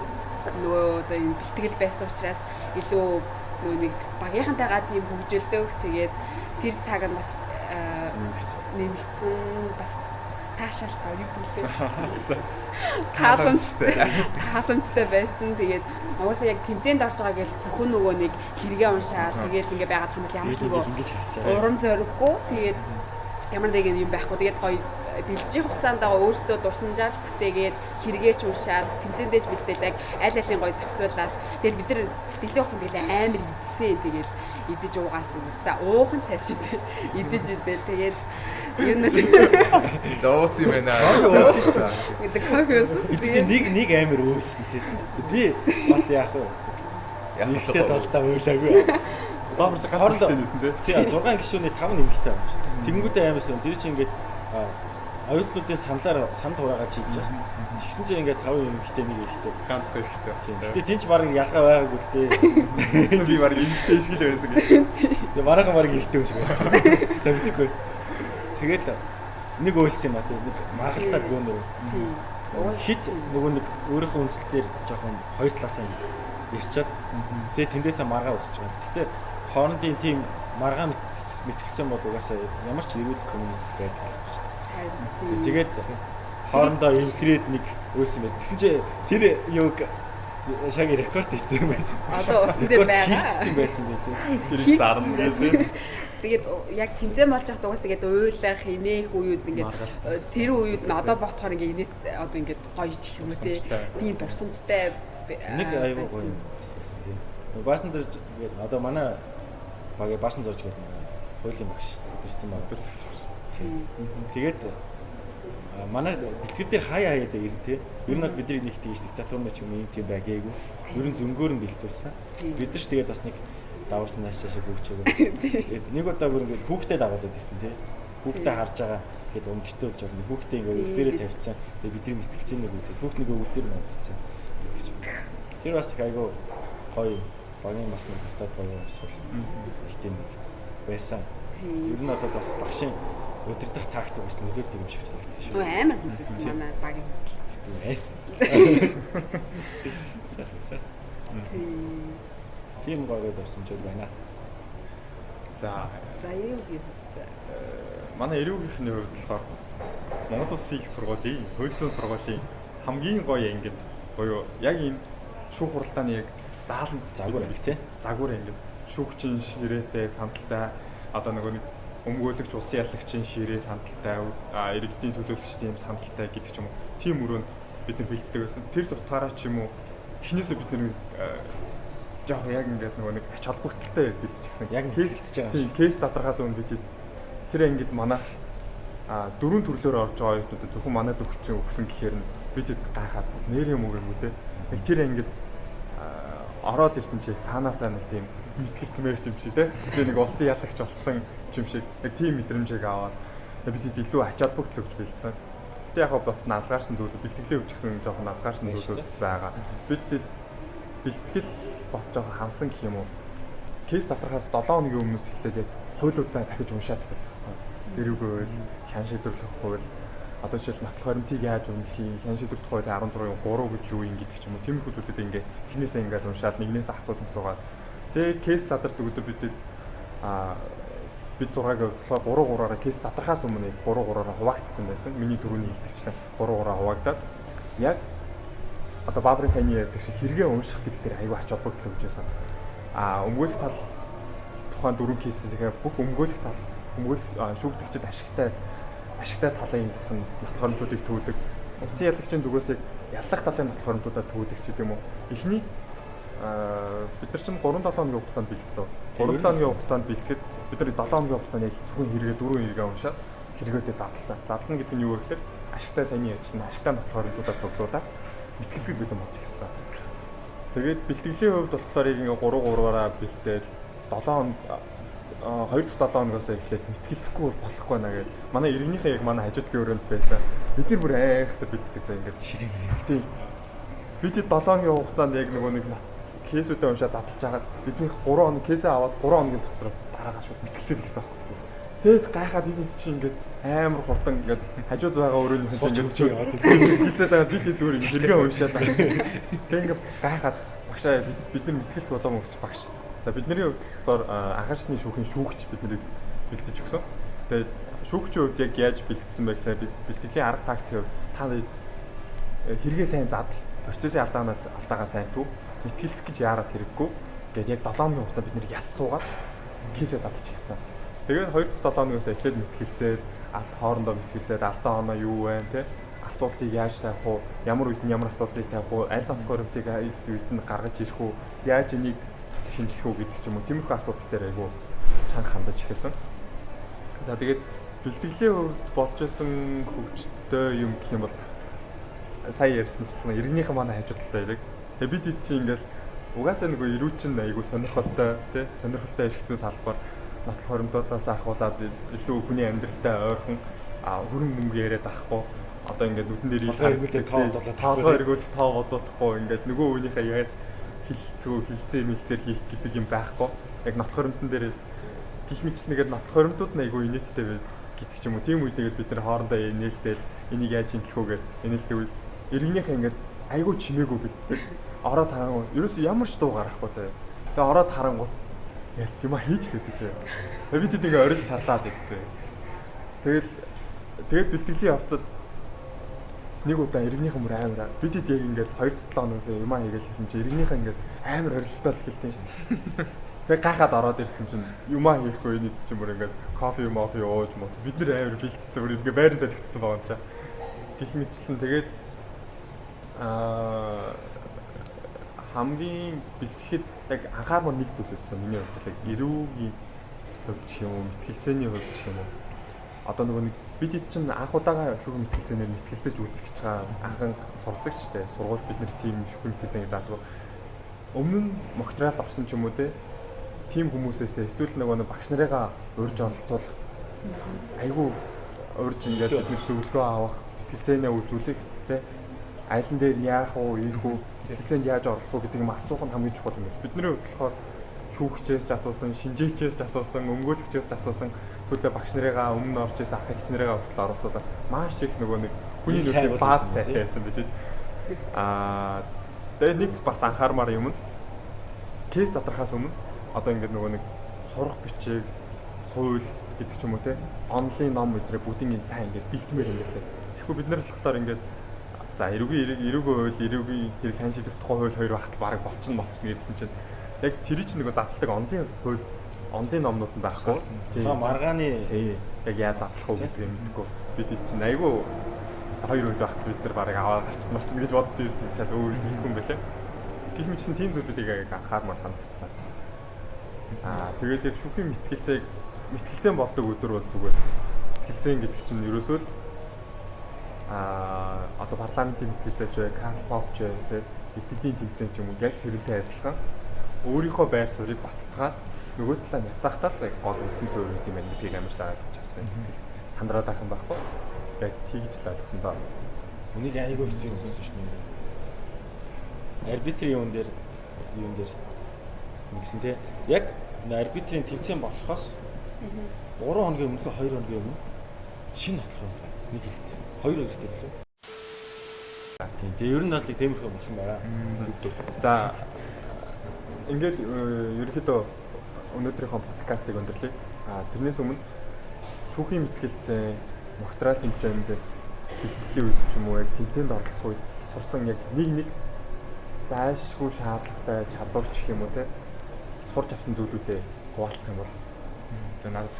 D: нөгөө одоо ийм бэлтгэл байсан учраас илүү нөгөө нэг багийнхантайгаа тийм хөгжөлдөг. Тэгээд тэр цаг нь бас нэмэгдсэн бас таашаал юу гэдэг вэ? Халамжтай байсан. Тэгээд угаасаа яг тэмцээнд орж байгаа гэж зөвхөн нөгөө нэг хэрэгээ уншаал тэгээд ингээ байгаад юм бол ямар ч нөгөө урам зориггүй. Тэгээд ямар нэг юм байхгүй. Тэгээд гоё бэлжих хугацаанд байгаа өөртөө дурсамжаалж бүтээгээд хэрэгээч уншаал тэмцээндээж бэлдээл яг аль алын гоё зохицуулаад тэгээд бид нар бэлтгэлийн хугацаанд тэгэл амар идсэн. Тэгээд идэж уугаал зүг. За уухан цааш идэж идэл тэгээд юм нэг
B: доос юм байна. Доос шүү дээ.
D: Гэдэг хөөс.
F: Нэг амар өөсөн тий. Би бас яах вэ? Нэгтэй талдаа үйлээгүй.
C: Баамарч ганцхан байсан тий.
F: Тий 6 гишүүний 5 нэмэгтэй байна. Тэнгүүтээ амарсан. Тэр чинь ингээд оюутнуудын санд хураагаа чийж байгаа. Тэгсэн чинь ингээд 5 нэмэгтэй нэг ихтэй.
C: Ганц ихтэй.
F: Гэтэ тэнч баг ялгаа байгаагүй л дээ.
C: Би баг энэ стэйшгэл байсан гэж.
F: Тэгээ маргаан баг ихтэй юм шиг байна. За битгэхгүй. Тэгээд нэг үйлс юм а тийм нэг маргалтаа гөөнөр. Хит нөгөө нэг өөрийнхөө үндэслэлээр жоохон хоёр талаасаа ярьчаад тэгээд тэндээсээ маргаа өсөж байгаа. Гэтэ хоорондын тийм маргаа мэтгэлцэн бод угаасаа ямар ч эрүүл комьюнити байдаг шүү дээ. Тэгээд хоорондоо интегрээд нэг үйлс юм байна. Тэгсэн чинь тэр юуг шаги рекорд хийсэн юм байсан.
D: Одоо утсан дээр байгаа.
F: Хийсэн байсан байлээ.
C: Тэр зарна байсан.
D: Тэгээд яг тэмцээн болж байхад угаас тэгээд уйлах, инээх үеуд ингээд тэр үеуд нь одоо бодохоор ингээд инээд одоо ингээд гоё чих юм үү те. Тийм дурсамжтай
F: нэг аюу гоё юм байсан тийм. Баасан дөрж одоо манай багийн баасан дөрж гэдэг хуулийн багш өдөрсөн баг. Тэгээд манай бэлтгэл дээр хаяа даа ир тий. Ер нь бол бидний нэг тийш диктатурны ч юм юм байгаагүй. Ер нь зөнгөөр нь бэлтүүлсэн. Бид нар ч тэгээд бас нэг даварч нааш шашаа бүгчээгүй. Нэг удаа бүр ингээд хүүхдэд даваад байсан тий. Хүүхдэд харж байгаа. Тэгээд өмгөртөөлж байгаа. Хүүхдээ ингээд өвөр дээрээ тавьчихсан. Тэгээд бидний мэтгэлцээний бүгд хүүхд нэг өвөр дээр мандчихсан. Тэр бас айгүй гоё багийн бас нэг дотоод гоё юмсгал. Ихтэй нэг байсан. Ер нь одоо бас багшийн өдөрдох тактик бас нөлөөлдөг юм шиг санагдсан шүү.
D: Амар хэлсэн манай багийн
F: Эс. Тийм гоё дурсамж байна.
C: За
D: эрүүгийн
C: манай эрүүгийнхний хувьд болохоор Монгол Улсын их сургуулийн хуулийн сургуулийн хамгийн гоё ангид буюу яг энэ шүүх хуралдааны яг зааланд
F: загвар нэг тий.
C: Загвар ангид шүүгчийн ширээтэй сандалтай одоо нэг өмгөөлөгч улсын ялагчийн ширээ сандалтай иргэдийн төлөөлөгчдийн сандалтай гэдэг ч юм уу тийм өрөөнд бид нар бэлддэг байсан. Тэр дутгаараа ч юм уу эхнээсээ бид нар жоох яг ингээд нэг ач холбогдолтой бэлдчихсэн. Яг
F: хэлэлцэж байгаа.
C: Тийм кейс задрахаас өмнө бид тэр ангид манайх дөрвөн төрлөөр орж байгаа юмнуудад зөвхөн манайд өгсөн гэхээр нь бид гайхаад нэр юм үгүй те. Яг тэр ангид ороод ирсэн чи цаанаасаа нэг тийм мэтгэлцэн байр юм шиг те. Тэгээ нэг улсын ялагч болцсон юм шиг яг тийм мэдрэмжийг аваад бид илүү ач холбогдол өгч бэлдсэн. Гэтэ яг бас назгаарсан зүйлүүд бэлтгэлээ өвчсөн жоохон назгаарсан зүйлүүд байгаа. Бид бэлтгэл бас жоохон хансан гэх юм уу. Кейс задрахаас 7 хоногийн өмнөөс эхлээд яг хуулиудаа дахиж уншаад байсан байхгүй. Эрүүг хууль, хян шийдвэрлэх хууль, одоо жишээл нотлох баримтыг яаж үнэлхий, хян шийдвэрлэх хууль 16-ийн 3 гэж юу юм гэдэг ч юм уу. Тиймэрхүү зүйлүүд ингээ эхнээсээ ингээд уншаад нэгнээс асуулт асуугаад тэгээ кейс задардаг өдөр бид 6-аг болохоор 3-3-аараа кейс задрахаас өмнө 3-3-аараа хуваагдсан байсан. Миний түрүүний хэлдэгчлэн 3-3-аа хуваагдаад яг одоо Баабрын саяны ярьдаг шиг хэрэгээ унших гэдэг дээр аюу ач холбогдол өгч байсан. Өмгөөлөх тал тухайн 4 кейсээс бүх өмгөөлөх тал шүүгдэгчид ашигтай талын нотлох баримтуудыг төвөдөг. Улсын ялагчийн зүгээс яллах талын нотлох баримтуудаа төвөдөг ч гэдэм үү. Эхний бид нар чинь 3-7 хоногийн хугацаанд бэлтлээ. 3-7 хоногийн хугацаанд бэлтгэхэд бид нар 7 хоногийн хугацаанд яг зөвхөн хэрэгээ 4 хэрэгээ уншаад хэрэгөөдөө задлсан. Задлана гэдэг нь юу вэ гэхээр ашигтай саяны ярьсан ашигтай нотлох баримтуудаа цуглуулаад мэтгэлцэд бэлэн болж ирсэн. Тэгээд бэлтгэлийн хувьд болохоор яг ингээ 3-3-аараа бэлтээл 7 хоног 2-7 хоногоос эхлээд мэтгэлцэхгүй болохгүй байна гэдэг. Манай иргэнийхээ яг манай хажуудлын өрөөнд байсан. Бид нар бүр айхтар бэлддэг за ингээ ширээ. Тийм. Бид 7 хоногийн хугацаанд яг нэг кейсүүдээ уншаад задлж байгаа. Бидний 3 хоног кейсээ аваад 3 хоногийн дотор дараагаа шууд мэтгэлцээд хэлсэн. Тэгээд гайхаад бид чинь ингээд амар хурдан ингээд хажууд байгаа өрөөний чинь ингээд хэлцээд байгаа бид зүгээр ингээд хэрэгээ уншаад байгаа. Тэгээд ингээд гайхаад багшаа бид нар мэтгэлц болоо мөс багш. За бидний хувьд болохоор анхаачны шүүхийн шүүгч бид нарыг бэлдэж өгсөн. Тэгээд шүүгчийн хувьд яг яаж бэлдсэн бэ гэхээр бид бэлтгэлийн арга тактикийг та хэрэгээ сайн задал, процессын алдаагаа сайн төв, мэтгэлцэх гэж яарад хэрэггүй. Ингээд яг 7 хоногийн хугацаанд бид нар яс суугаад кейсээ задлж ирсэн. Тэгээд 2-7 хоногоос эхлээд мэтгэлцээд хоорондоо мэтгэлцээд алдаа оноо юу вэ те асуултыг яаж тавих уу, ямар үед нь ямар асуултыг тавих уу, аль нотлох баримтыг үед нь гаргаж ирэх үү, яаж энийг шинжлэх үү гэдэг ч юм уу. Тиймэрхүү асуудал дээр айгүй чанга хандаж эхэлсэн. За тэгээд бэлтгэлийн хувьд болж исэн хөгжилтэй юм гэх юм бол сая ярьсанчлан иргэнийхэн манай хажуудалтай байдаг. Тэгээд бид чинь ингээл угаасаа нөгөө ирүү чинь айгүй сонирхолтой тий сонирхолтой их зүйн салбар нотлох баримтуудаас ахуулаад илүү хүний амьдралтай ойрхон хөрөнгө мөнгө яриад авахгүй одоо ингээд нүдэн дээр тоолгоо эргүүлэх тоо бодуулахгүй ингээд нөгөө хүнийхээ яаж хилцээ мэлцээр хийх гэдэг юм байхгүй. Яг нотлох баримтан дээр гих мэтлэгээд нотлох баримтууд нь айгүй инээдтэй гэдэг ч юм уу. Тийм үедээ бид нар хоорондоо нээлтэл энийг яаж шинжлэх үү гэдэг инээлтэй үед иргэнийхээ ингээд айгүй чимээгүй бэлддэг. Ороод харангуй ерөөсөө ямар ч дуу гарахгүй заяа. Тэгээ ороод харангуй ял юм хийж л өгдөө заяа. Тэгээ бид ингээ орилж чарлаад өгдөө. Тэгээд бэлтгэлийн явцад нэг удаа иргэнийхэн мөр амар бид яг ингээд 2-7 хоногоос юм хийгээл хийсэн чи иргэнийхэн ингээд амар орилтол эхэлтийн. Тэгээ гахаад ороод ирсэн чинь юм хийхгүй энэ чинь мөр ингээд кофе ууж моц бид нэр амар бэлтцсэн мөр ингээд байран солигдсон байгаа юм чаа. Гэх мэтчлэн тэгээд хамгийн бэлтгэхэд яг анхаарал нэг зүйл байсан миний хувьд л эрүүгийн хувьд ч юм уу мэтгэлцээний хувьд ч юм уу одоо нөгөө нэг бид чинь анх удаага шүүх мэтгэлцээнээр мэтгэлцэж үзэж байгаа анхан суралцагчтай сургууль бид нар тийм шүүх мэтгэлцээг заадаг. Өмнө нь магистралд орсон ч юм уу те тийм хүмүүсээс эсвэл нөгөө багш нарыгаа урьж оролцуулах айгүй урьж ингээд бид зөвлөгөө авах мэтгэлцээнээ үзүүлэх те айлан дээр яах уу ийх үү мэтгэлцээнд яаж оролцох уу гэдэг юм асуух нь хамгийн чухал юм. Бидний хувьд болохоор шүүгчээс ч асуусан, шинжээчээс ч асуусан, өмгөөлөгчээс ч асуусан, сүүлдээ багш нарыгаа өмнө орж ирсэн ах эгч нарыгаа хүртэл оролцуулаад маш их нөгөө нэг хүний нөөцийн бааз сайтай байсан биз. Тэгээ нэг бас анхаармаар юм нь кейс задрахаас өмнө одоо ингээд нөгөө нэг сурах бичиг, хууль гэдэг ч юм уу те онлайн ном өдрөө бүгдийг ин сайн ингээд бэлтмээр юм байлаа. Тэгэхгүй бид нар болохоор ингээд за эрүүгийн хууль, эрүүгийн хэрэг хан шийдэх тухай хууль хоёр багтал бараг болчихно гэдсэн чинь яг тэр чинь нөгөө задлагдаг онлайн хууль, онлайн номнууд нь байхгүй.
F: Тийм маргааны
C: яг яаж задлах уу гэдгийг мэдэхгүй. Бид чинь айгүй хоёр үед багт бид нар бараг аваад гарчмарч гэж боддоо байсан. Шал өөр юм байлаа. Гэх мэт чинь тийм зүйлүүдийг яг анхаармаар санагдсан. Тэгээд яг шүүхийн мэтгэлцээн болдог өдөр бол зүгээр мэтгэлцээн гэдэг чинь ерөөсөө л одоо парламентын мэтгэлцээч бай, Карл Попч бай, итгэлийн тэмцээн ч юм уу яг тэрнтэй адилхан өөрийнхөө байр суурийг баттгаад нөгөө талаа няцаахтаа л яг гол үндсэн суурь гэдэг юм байна гэдгийг амар сайн ойлгож авсан. Сандраад байх юм байхгүй. Яг тэгж л ойлгосон доо.
F: Үнийг айгүй хэцүү юм сонсож байна. Арбитрийн юун дээр нэгсэн те яг арбитрийн тэмцээн болохоос 3 хоногийн өмнө 2 хоногийн өмнө шинэ нотлох юм байна. Нэг хэрэгтэй. 2 хэрэгтэй болов. Тийм. Тэгээ ер нь бол тиймэрхүү болсон байгаа.
C: За ингээд ерөнхийдөө өнөөдрийнхөө подкастыг өндөрлөе. Тэрнээс өмнө шүүхийн мэтгэлцээ, магистрал тэмцээндээс бэлтгэлийн үед ч юм уу яг тэмцээнд оролцох үед сурсан яг нэг заашгүй шаардлагатай чадвар ч юм уу те сурч авсан зүйлүүдээ хуваалцсан бол за надад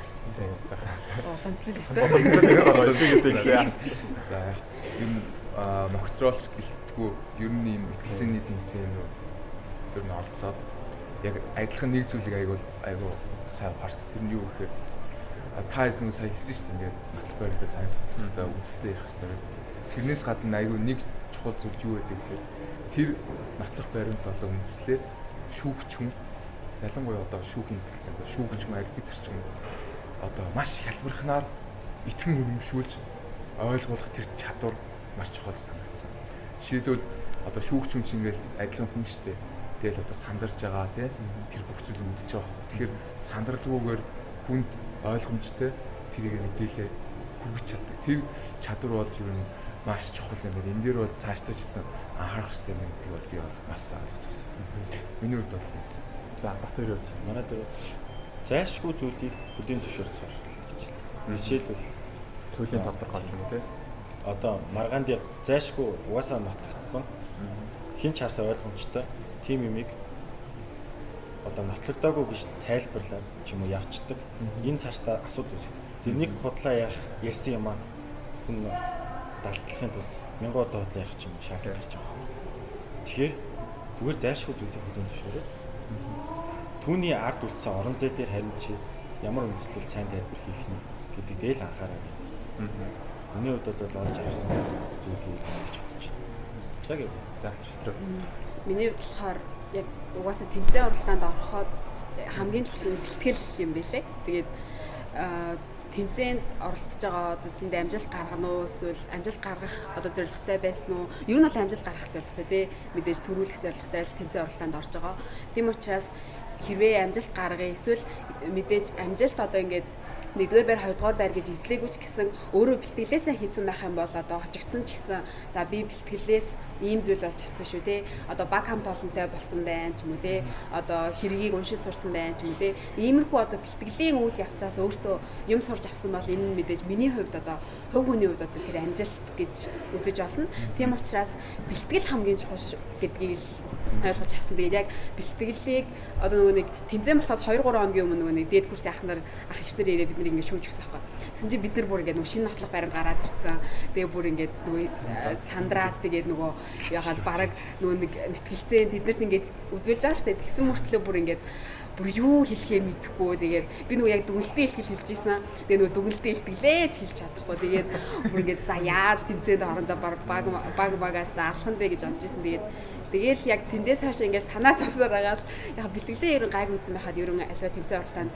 D: уламжлал
B: хийсэн. За юм магистралс гэлтгүү ер нь юм мэтгэлцээний тэмцээнүүд ер нь оролцоод яг адилхан нэг зүйлийг айгүй сайн харс. Тэр нь юу гэхээр та нэг сая хэлсэн шүү дээ. Ингээд нотлох байртай сайн судлах хэрэгтэй, үндэстэй ярих хэрэгтэй. Тэрнээс гадна айгүй нэг чухал зүйл юу гэдэг гэхээр тэр нотлох байранд болоо үндэслээ шүүгч хүн ялангуяа одоо шүүхийн мэтгэлцээнд шүүгч хүн арбитр ч юм одоо маш хялбархнаар итгэн үнэмшүүлж ойлгуулах тэр чадвар маш чухал санагдсан. Жишээлбэл одоо шүүгч хүн чинь ингээл адилхан хүн штэ. Тэгэл одоо сандарж байгаа тий тэр бүх зүйл мэдчихэж байгаа. Тэгэхээр сандралгүйгээр хүнд ойлгомжтой тэрийг мэдээлээ хүргэж чаддаг. Тэр чадвар бол ер нь маш чухал юм байна. Энэ дээр бол цаашдаа ч гэсэн анхаарах хэрэгтэй юм гэдгийг бол би бол маш сайн ойлгож байна. Миний хувьд бол
C: за Батөр юу гэж
F: манай дээр зайлшгүй зүйлийг бүлийн зөвшөөрч сурах гэж. Жишээлбэл
C: төлөлийн тодорхойлж юм тий.
F: Одоо маргаан дээр зайлшгүй угаасаа нотлогдсон хин ч харсаа ойлгомжтой тим юмыг одоо нотлогдоогүй гэж тайлбарлаад ч юм уу явцдаг. Энэ цаашдаа асуудал үүсдэг. Тэр нэг худлаа ярьсан юм аа хүн далдлахын тулд 1000 удаа худлаа ярих ч юм шаардлага гарч байгаа. Тэгэхээр зүгээр зайлшгүй зүйлийг бүлийн зөвшөөрөө. Түүний ард үлдсэн орон зай дээр харин чи ямар үндэслэл сайн тайлбар хийх нь гэдэг дээр л анхаараа. Миний хувьд бол олж авсан зүйл хийж байгаа гэж бодож байна. За шитрэг.
D: Миний хувьд болохоор яг угаасаа тэмцээн уралдаанд ороход хамгийн чухал нь бэлтгэл юм байлээ. Тэгээд тэмцээнд оролцож байгаа одоо тэнд амжилт гаргах нь эсвэл амжилт гаргах одоо зорилготой байсан уу? Ер нь бол амжилт гаргах зорилготой тий. Мэдээж төрүүлэх зорилготой л тэмцээн уралдаанд орж байгаа. Тийм учраас хэрвээ амжилт гаргая эсвэл мэдээж амжилт одоо ингээд нэгдүгээр байр, хоёрдугаар байр гэж эзлээгүй ч гэсэн өөрөө бэлтгэлээсээ хийсэн байх юм бол одоо хожигдсан ч гэсэн за би бэлтгэлээс ийм зүйл болж авсан шүү те. Одоо баг хамт олонтой болсон байх ч юм уу те. Одоо хэргийг уншиж сурсан байх ч юм уу те. Иймэрхүү одоо бэлтгэлийн үйл явцаас өөртөө юм сурч авсан бол энэ нь мэдээж миний хувьд одоо хувь хүний хувьд одоо тэр амжилт гэж үзэж олно. Тийм учраас бэлтгэл хамгийн чухал гэдгийг ойлгож авсан. Тэгээд яг бэлтгэлийг одоо нөгөө нэг тэмцээн болохоос 2-3 хоногийн өмнө нөгөө нэг дээд курсын ах эгч нар ирээд бид нар ингээд шүүж өгсөн байхгүй. Тэгсэн чинь бид нар бүр ингээд нөгөө шинэ нотлох байранд гараад ирсэн. Тэгээ бүр ингээд нөгөө сандраад тэгээд нөгөө ягаад бараг нөгөө нэг мэтгэлцээ тэднэрт ингээд үзүүлж байгаа штэ. Тэгсэн мөртлөө бүр ингээд бүр юу хэлэхээ мэдэхгүй. Тэгээд би нөгөө яг дүнэлтийн хэлхийг хэлж ийсэн. Тэгээд нөгөө дүнэлтийн хэлтгэлээж хэлж чадахгүй. Тэгээд бүр ингээд за яаж тэмцээнд орондоо багаас алхах бэ гэж бодож ийсэн. Тэгээл яг тэндээс хаашаа ингээд санаа зовсоор агаад яг бэлтгэлээ ерөн гайг үзсэн байхад ерөн альва тэмцээн оролтоонд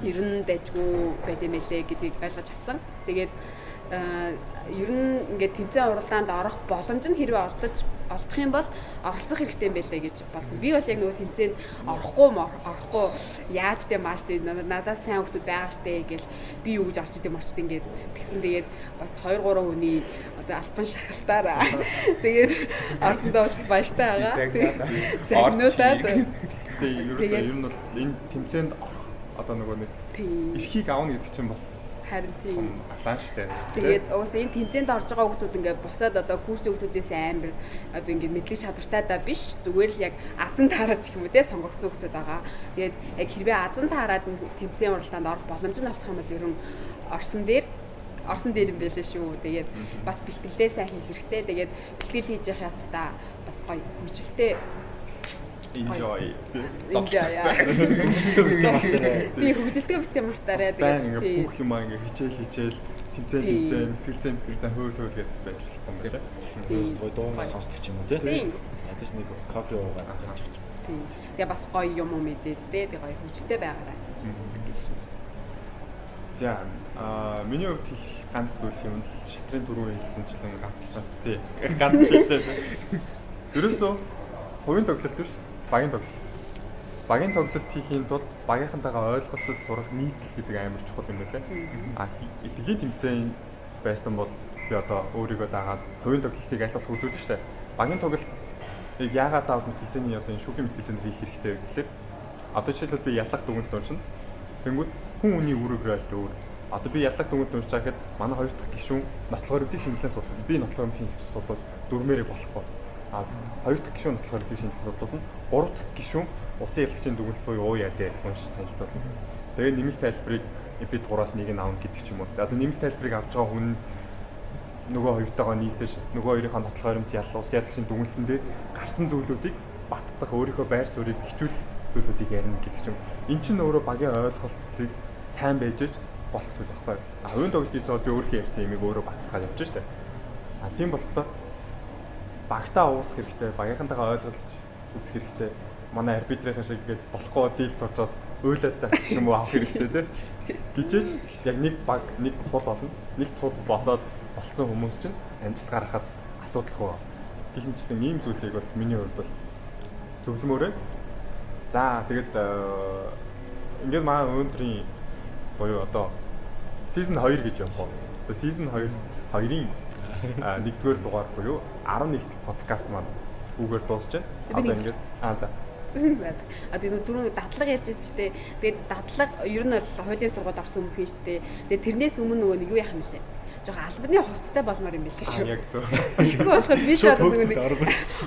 D: ерөн дайггүй байд юм элэ гэдгийг ойлгож авсан. Тэгээд ер нь ингээд тэмцээн уралдаанд орох боломж нь хэрвээ олдох юм бол оролцох хэрэгтэй юм байлээ гэж бодсон. Би бол яг нөгөө тэмцээнд орохгүй яаж тэ мааш тэ надад сайн хүмүүс байгаа штэ гэл би юу гэж орч идэм ингээд тэгсэн. Тэгээд бас 2 3 хүний одоо альбан шахалтаараа тэгээд орсондоо бас баяртай байгаа. Загнуулаад
C: тэгээд ер нь бол энэ тэмцээнд орох одоо нөгөө нэг эрхийг аавна гэдэг чинь бас
D: харин тийм
C: алаан штэ.
D: Тэгээд уус энэ тэмцээнд орж байгаа хүмүүс ингээд босоод одоо курсын хүмүүсээс амар одоо ингээд мэдлэг шадартай да биш зүгээр л яг азан таараад гэх юм уу те сонгогдсон хүмүүс байгаа. Тэгээд яг хэрвээ азан таараад тэмцээн уралдаанд орох боломж нь олдох юм бол ерөн орсон дээр юм байлээ шүү. Тэгээд бас бэлтгэлээ сайн хийх хэрэгтэй. Тэгээд бэлтгэл хийж явах яцтай бас гоё хөгжилтэй
C: enjoy.
D: Би хөгжилтэй битээ мартаарай.
C: Тэгээд бүх юм ингээ хичээл тэмцээн хөөл гэдэгс байж болох юм байна.
F: Тэгээд дуугаа сонсдог юм уу те? Ядаж нэг кофе уугаад байж байгаа.
D: Тэгээ бас гоё юм мэдээж те. Тэгээ гоё хөгжилтэй байгаарай.
C: За миний хувьд хэлэх ганц зүйл юм шатрын дөрөв хэлсэнчлэн ганц тий. Ганц хэлээ. Ерөөсөө хувийн тоглолт биш, багийн тоглолт. Багийн тоглолт хийхийн тулд багийнхантайгаа ойлголцож сурах нийцэл гэдэг амар чухал юм байлаа. Илтгэлийн тэмцээн байсан бол би одоо өөрийгөө дагаад хувийн тоглолтыг аль болох үзүүлнэ штэ. Багийн тоглолт яагаад заавал мэтгэлцээний одоо энэ шүүхийн мэтгэлцээнд хийх хэрэгтэй вэ гэхлээр одоо жишээлбэл би яллах дүгнэлт уншина. Тэнгүүд хүн үний үүрэгрээ л өөр. Одоо би яллах дүгнэлт уншиж байхад манай хоёр дахь гишүүн нотлохоор өвдөх шинжилгээ судлаа. Би нотлохоор шинжилгээ судлаад дөрмээрээ болохгүй. Хоёр дахь гишүүн нотлохоор өвдөх шинжилгээ судлуулна. Гурав дахь гишүүн улсын ярилцлагын дүгнэлт буюу ууяа дээр уншиж танилцуулна. Тэгээд нэмэлт тайлбарыг би 3-аас 1-ийг авна гэдэг ч юм уу. Одоо нэмэлт тайлбарыг авч байгаа хүн нөгөө хоёртойгоо нийцэж нөгөө хоёрынхаа нотлохоор өвд ялла улсын ярилцлагын дүгнэлтэн дээр гарсан зүйлүүдийг баттах өөрийнхөө байр суурийг хичүүлэх зүйлүүдийг ярина гэдэг ч юм. Эн чинь өөрөө багийн ойлголцлыг сайн байж болох зүйл багтаа. Хувийн тоглолт хийж байгаа би өөрөө ярьсан юмыг өөрөө баттгаад явж штэ. Тийм болохоор багтаа уусах хэрэгтэй, багийнхантайгаа ойлголцож үзэх хэрэгтэй. Манай арбитрийн шиг ингээд болохгүй дийл цочоод уйлаад та юм уу авах хэрэгтэй те. Гижээж яг нэг баг нэг цул болно. Нэг цул болоод болцсон хүмүүс чинь амжилт гаргахад асуудалгүй. Гэх мэтчлэн ийм зүйлийг бол миний хувьд бол зөвлөмөөрэй. За тэгээд ингээд манай өнөөдрийн боёо одоо season 2 гэж явах. Одоо season 2-ын 1-р дугаар буюу 11-р подкаст маань үгээр дуусч байна. Одоо ингээд за
D: одоо энэ дөрөв дадлага ярьж байсан шүү дээ. Тэгээд дадлага ер нь бол хуулийн сургуульд орсон хүмүүс шүү дээ. Тэгээд тэрнээс өмнө нөгөө нэг юу яах юм бэ? Жохоо албаны хувцастай болмоор юм билээ шүү.
C: Яг зөв.
D: Тэгэхгүй болохоор би шууд нэг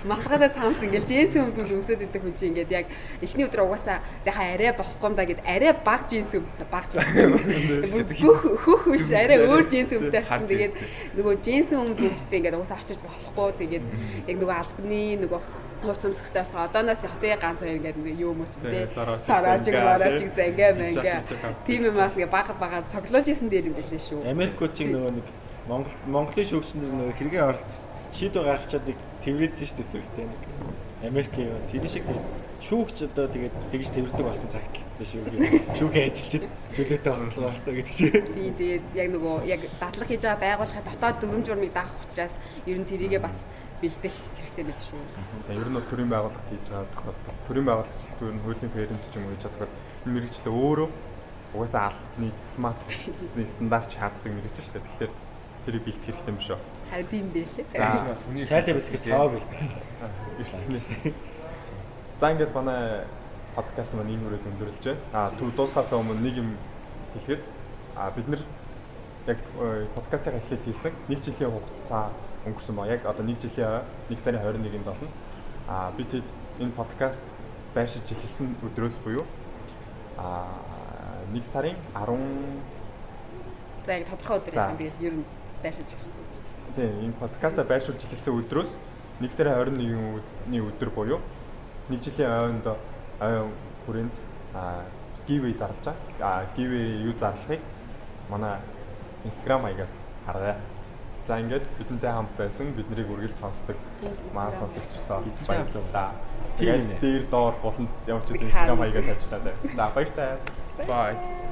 D: малгадаа цаамц ингээл джинс өмдөл өмсөд идэх хүн чинь ингээд яг эхний өдөр угаасаа яхаа арай болохгүй юм да гэд арай баг джинс багж хөх биш арай өөр джинс өмдтэй харсан. Тэгээд нөгөө джинс өмдөлтэй ингээд угаасаа очиж болохгүй. Тэгээд яг нөгөө албаны нөгөө хувц өмсөхтэй болсон. Одооноос яг тэ ганц хоёр ингээд нэг юу мөч тэ сараажиг мараажиг зангаа мэнга. Тийм юмас ингээ бага цоглуулж исэн дээр юм билээ шүү.
F: Америкчийн нөгөө нэг Монголын шүүгчнэр нөгөө хэрэгэн оролт шийдвэр гаргачаад нэг тэрвэзсэн шүү дээ сүртэй нэг. Америкийн тэр шиг шүүгч одоо тэгээд тэгж тэрвэрдэг болсон цагт л шүүгээ ажиллаж чөлөөтэй бослоо болтой гэдэг чинь.
D: Тийм тэгээд яг нөгөө яг дадлага хийж байгаа байгууллагын дотоод дүрм журмыг даах учраас ер нь тэрийгээ бас бэлдэх хэрэгтэй байх шүү.
C: Ер нь бол төрийн байгууллагт хийж байгаа тохиолдол төрийн байгууллагт ер нь хуулийн фермт ч юм уу хийж байгаа энэ мэрэгчлээ өөрөө угаасаа албаны дипломатны стандарт шаарддаг мэрэгч шүү дээ. Тэгэхээр тэрийг бэлдэх хэрэгтэй юм шүү.
D: Харин тийм байлээ.
F: За бас хүний шайлаа бэлтгэс тав бэлдэх.
C: Эртнээс. За ингээд манай подкаст маань энэ хүрээд өндөрлж байна. Түр дуусахаас өмнө нэг юм хэлэхэд бид нар яг подкастын эхлэлт хийсэн 1 жилийн хугацаа өнгөрсөн ба яг одоо 1 жилийн 1 сарын 21-нд болно. Бид энэ подкаст байршиж эхэлсэн өдрөөс буюу 1 сарын 10
D: за яг тодорхой өдөр юм биш ер нь байршиж эхэлсэн өдөр.
C: Тийм энэ подкаста байршуулж эхэлсэн өдрөөс 1 сарын 21-ний өдөр буюу 1 жилийн ойн хүрээнд giveaway зарлаж байгаа. Giveaway юу зарлахыг манай Instagram хаягаас харгая. За ингээд бидэнтэй хамт байсан биднийг үргэлж сонсдог маань сонсогчдоо баярлалаа. Тэгээд дээр доор болонд явж ирсэн Instagram хаягаа тавьчлаа. За баяртай.
B: Bye.